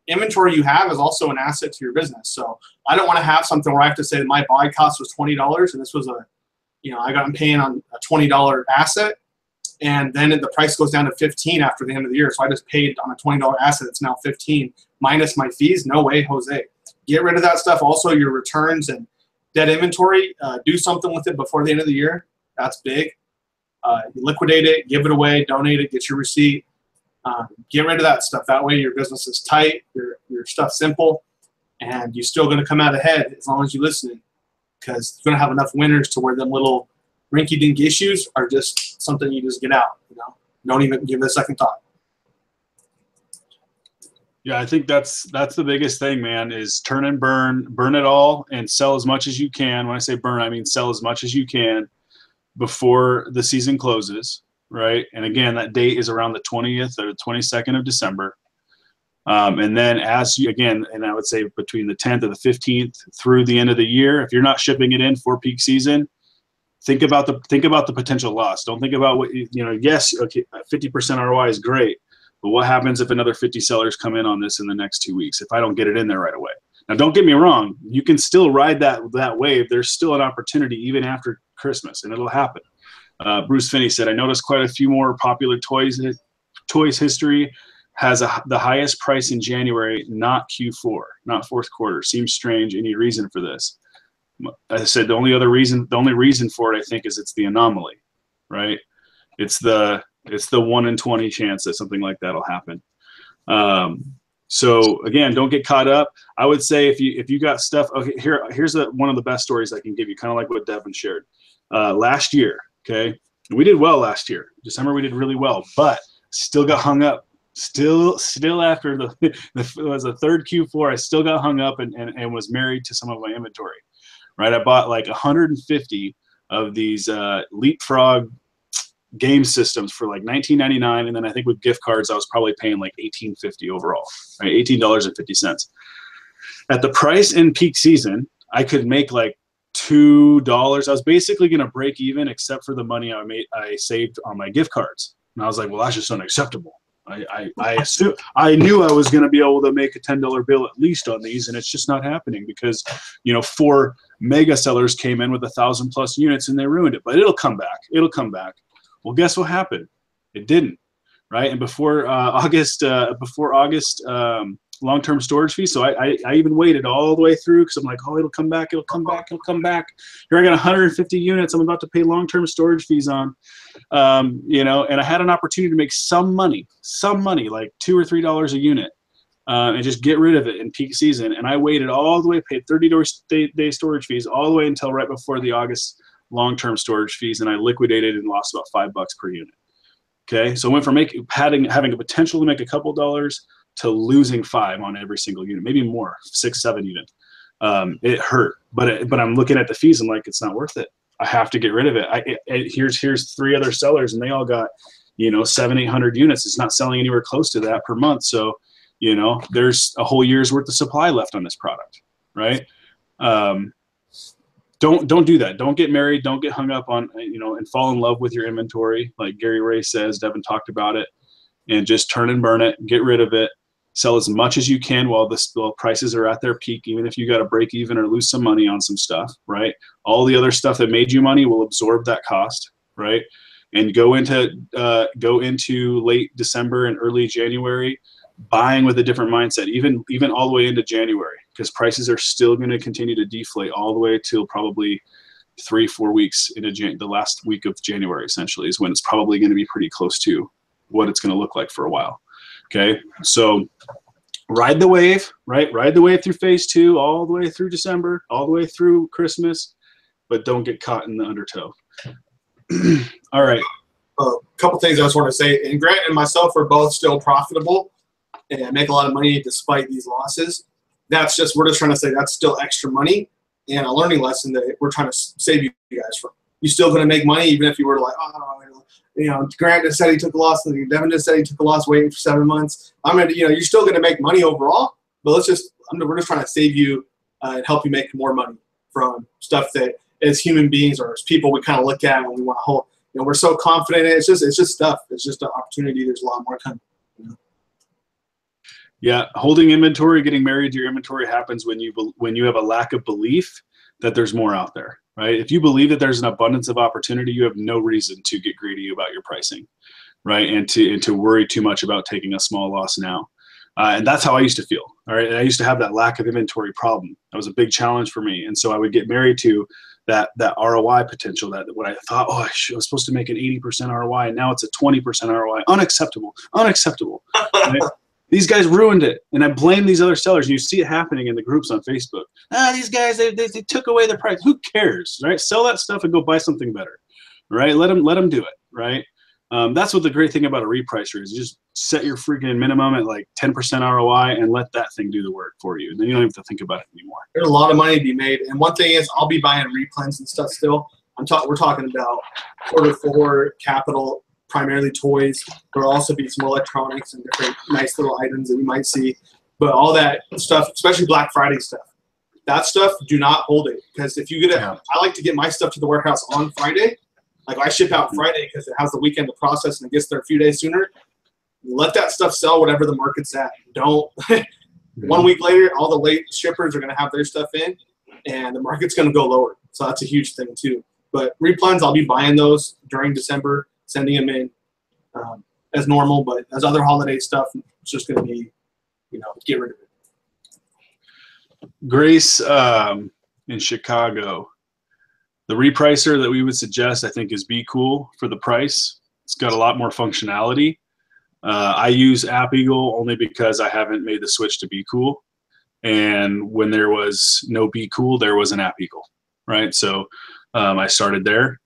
inventory you have is also an asset to your business. So I don't want to have something where I have to say that my buy cost was $20, and this was I'm paying on a $20 asset, and then the price goes down to $15 after the end of the year. So I just paid on a $20 asset. It's now $15 minus my fees. No way, Jose. Get rid of that stuff. Also, your returns and dead inventory. Do something with it before the end of the year. That's big. Liquidate it, give it away, donate it, get your receipt. Get rid of that stuff. That way your business is tight, your stuff's simple, and you're still going to come out ahead as long as you listen, because you're going to have enough winners to where them little rinky-dink issues are just something you just get out. Don't even give it a second thought. Yeah, I think that's the biggest thing, man, is turn and burn it all, and sell as much as you can. When I say burn, I mean sell as much as you can before the season closes. Right. And again, that date is around the 20th or the 22nd of December. And then and I would say between the 10th or the 15th through the end of the year, if you're not shipping it in for peak season, think about the potential loss. Don't think about what, yes, okay, 50% ROI is great, but what happens if another 50 sellers come in on this in the next 2 weeks, if I don't get it in there right away? Now, don't get me wrong. You can still ride that wave. There's still an opportunity even after Christmas, and it'll happen. Bruce Finney said, I noticed quite a few more popular toys history has the highest price in January, not Q4, not fourth quarter. Seems strange. Any reason for this? I said the only reason for it, I think, is it's the anomaly, right? It's the 1 in 20 chance that something like that will happen. So again, don't get caught up. I would say if you got stuff, okay, here's one of the best stories I can give you, kind of like what Devin shared. Last year, okay, And we did well last year. December we did really well, but still got hung up. Still after it was the third Q4, I still got hung up and was married to some of my inventory. Right, I bought like 150 of these Leapfrog game systems for like $19.99, and then I think with gift cards I was probably paying like $18.50 overall, right? $18.50. At the price in peak season, I could make like $2. I was basically going to break even, except for the money I saved on my gift cards, and I was like, well, that's just unacceptable. I knew I was going to be able to make a $10 bill at least on these, and it's just not happening because, 4 mega sellers came in with 1,000+ units and they ruined it. But it'll come back. It'll come back. Well, guess what happened? It didn't, right? And before August long-term storage fee. So I even waited all the way through because I'm like, oh, it'll come back. It'll come back. It'll come back. Here I got 150 units I'm about to pay long-term storage fees on. And I had an opportunity to make some money, like $2 or $3 a unit, and just get rid of it in peak season. And I waited all the way, paid 30-day storage fees all the way until right before the August long-term storage fees, and I liquidated and lost about $5 per unit. Okay, so I went from having a potential to make a couple dollars to losing $5 on every single unit, maybe more, 6, 7 units. It hurt, but I'm looking at the fees. I'm like, it's not worth it. I have to get rid of it. Here's 3 other sellers, and they all got, 700, 800 units. It's not selling anywhere close to that per month. So, there's a whole year's worth of supply left on this product, right? Don't do that. Don't get married. Don't get hung up on, and fall in love with your inventory. Like Gary Ray says, Devon talked about it, and just turn and burn it, get rid of it, sell as much as you can while the prices are at their peak, even if you got to break even or lose some money on some stuff, right? All the other stuff that made you money will absorb that cost, right? And go into late December and early January buying with a different mindset, even all the way into January, because prices are still going to continue to deflate all the way till probably 3-4 weeks into the last week of January, essentially, is when it's probably going to be pretty close to what it's going to look like for a while. Okay, so ride the wave, right? Ride the wave through phase 2, all the way through December, all the way through Christmas, but don't get caught in the undertow. All right. A couple things I just want to say. And Grant and myself are both still profitable and make a lot of money despite these losses. We're just trying to say that's still extra money and a learning lesson that we're trying to save you guys from. You're still going to make money even if you were to Grant just said he took a loss. Devon just said he took a loss waiting for 7 months. You're still going to make money overall, but we're just trying to save you and help you make more money from stuff that as human beings or as people we kind of look at and we want to hold. We're so confident in it. It's just stuff. It's just an opportunity. There's a lot more coming. Yeah, holding inventory, getting married to your inventory happens when you have a lack of belief that there's more out there, right? If you believe that there's an abundance of opportunity, you have no reason to get greedy about your pricing, right? And to worry too much about taking a small loss now. And that's how I used to feel, all right? And I used to have that lack of inventory problem. That was a big challenge for me. And so I would get married to that ROI potential, that what I thought, I was supposed to make an 80% ROI, and now it's a 20% ROI. Unacceptable. Right? These guys ruined it, and I blame these other sellers. You see it happening in the groups on Facebook. These guys, they took away the price. Who cares, right? Sell that stuff and go buy something better, right? Let them do it, right? That's what the great thing about a repricer is. You just set your freaking minimum at like 10% ROI and let that thing do the work for you. Then you don't have to think about it anymore. There's a lot of money to be made, and one thing is I'll be buying replens and stuff still. We're talking about Q4 capital, primarily toys. There'll also be some electronics and different nice little items that you might see. But all that stuff, especially Black Friday stuff, that stuff, do not hold it. Because if you get it, I like to get my stuff to the warehouse on Friday. Like I ship out Friday because it has the weekend to process and it gets there a few days sooner. Let that stuff sell whatever the market's at. Don't. 1 week later, all the late shippers are going to have their stuff in, and the market's going to go lower. So that's a huge thing too. But replens, I'll be buying those during December, sending them in as normal. But as other holiday stuff, it's just going to be, get rid of it. Grace in Chicago. The repricer that we would suggest, I think, is Be Cool for the price. It's got a lot more functionality. I use App Eagle only because I haven't made the switch to Be Cool. And when there was no Be Cool, there was an App Eagle, right? So I started there.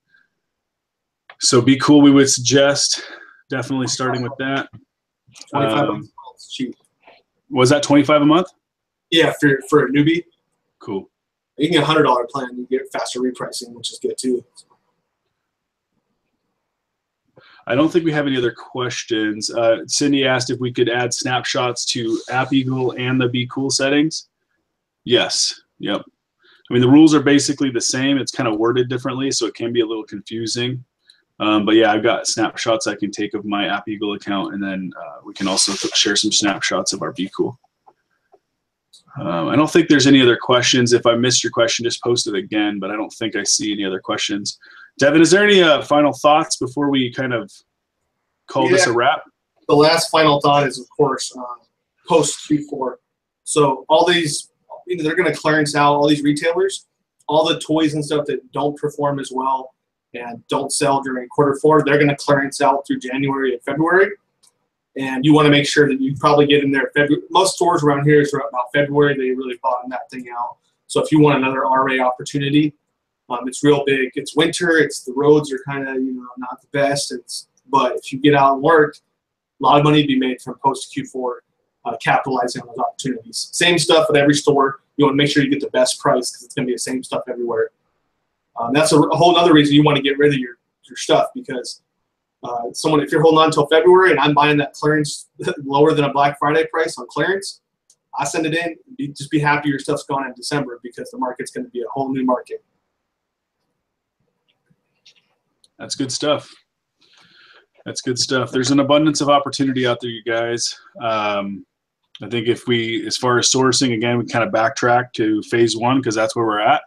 So Be Cool, we would suggest definitely starting with that. 25 bucks. It's cheap. Was that $25 a month? Yeah, for a newbie. Cool. You can get a $100 plan. You get faster repricing, which is good too. I don't think we have any other questions. Cindy asked if we could add snapshots to App Eagle and the Be Cool settings. Yes. Yep. I mean, the rules are basically the same. It's kind of worded differently, so it can be a little confusing. But yeah, I've got snapshots I can take of my App Eagle account, and then we can also share some snapshots of our Be Cool. I don't think there's any other questions. If I missed your question, just post it again, but I don't think I see any other questions. Devin, is there any final thoughts before we kind of call this a wrap? The last final thought is, of course, post Q4. So all these, they're going to clearance out all these retailers, all the toys and stuff that don't perform as well and don't sell during Q4. They're going to clearance out through January and February. And you want to make sure that you probably get in there. Most stores around here is about February. They really bottom that thing out. So if you want another RA opportunity, it's real big. It's winter. The roads are kind of not the best. But if you get out and work, a lot of money to be made from post Q4, capitalizing on those opportunities. Same stuff at every store. You want to make sure you get the best price because it's going to be the same stuff everywhere. That's a whole other reason you want to get rid of your stuff, because if you're holding on until February and I'm buying that clearance lower than a Black Friday price on clearance, I send it in. Just be happy your stuff's gone in December, because the market's going to be a whole new market. That's good stuff. That's good stuff. There's an abundance of opportunity out there, you guys. I think as far as sourcing, again, we kind of backtrack to phase 1, because that's where we're at,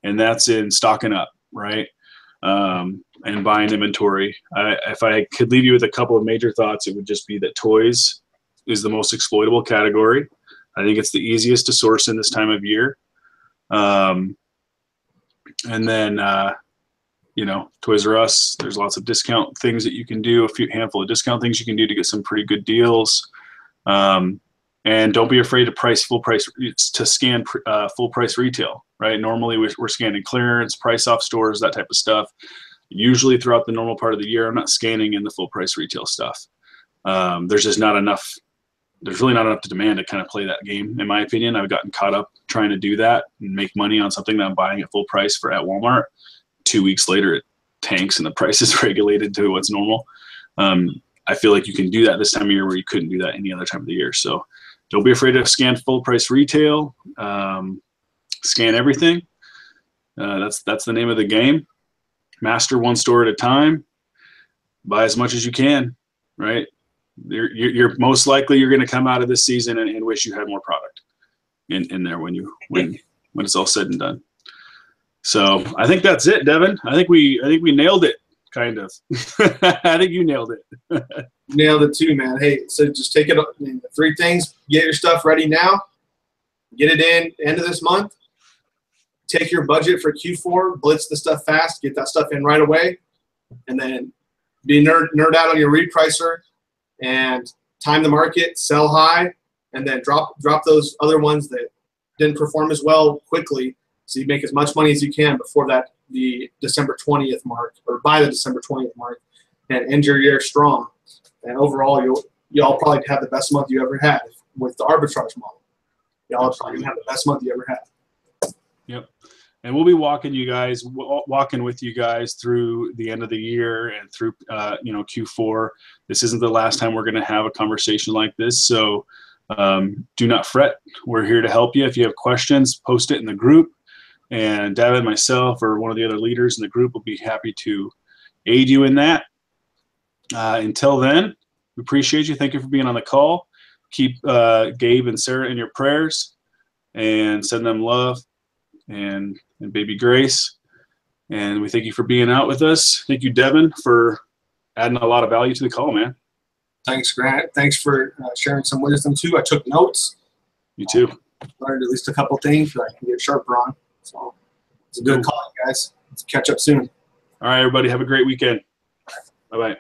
and that's in stocking up, right? And buying inventory. If I could leave you with a couple of major thoughts, it would just be that toys is the most exploitable category. I think it's the easiest to source in this time of year. And then, Toys R Us, there's lots of discount things that you can do, handful of discount things you can do to get some pretty good deals. And don't be afraid to scan full price retail, right? Normally we're scanning clearance, price off stores, that type of stuff. Usually throughout the normal part of the year, I'm not scanning in the full price retail stuff. There's just not enough. There's really not enough to demand to kind of play that game, in my opinion. I've gotten caught up trying to do that and make money on something that I'm buying at full price at Walmart. 2 weeks later, it tanks and the price is regulated to what's normal. I feel like you can do that this time of year where you couldn't do that any other time of the year. So don't be afraid to scan full price retail. Scan everything. That's the name of the game. Master one store at a time. Buy as much as you can, right? You're most likely you're going to come out of this season and wish you had more product in there when it's all said and done. So I think that's it, Devin. I think we nailed it, kind of. I think you nailed it. Nailed it too, man. Hey, so just take it. 3 things: get your stuff ready now, get it in end of this month. Take your budget for Q4, blitz the stuff fast, get that stuff in right away, and then be nerd out on your repricer and time the market, sell high, and then drop those other ones that didn't perform as well quickly, so you make as much money as you can before the December 20th mark, or by the December 20th mark, and end your year strong. And overall, y'all probably have the best month you ever had with the arbitrage model. Y'all are probably gonna have the best month you ever had. Yep. And we'll be walking with you guys through the end of the year and through, Q4. This isn't the last time we're going to have a conversation like this. So do not fret. We're here to help you. If you have questions, post it in the group. And Devin, myself, or one of the other leaders in the group will be happy to aid you in that. Until then, we appreciate you. Thank you for being on the call. Keep Gabe and Sarah in your prayers and send them love and baby Grace. And we thank you for being out with us. Thank you, Devin, for adding a lot of value to the call, man. Thanks, Grant. Thanks for sharing some wisdom, too. I took notes. You too. Learned at least a couple things that I can get sharper on. So it's a good call, guys. Let's catch up soon. All right, everybody. Have a great weekend. Bye-bye.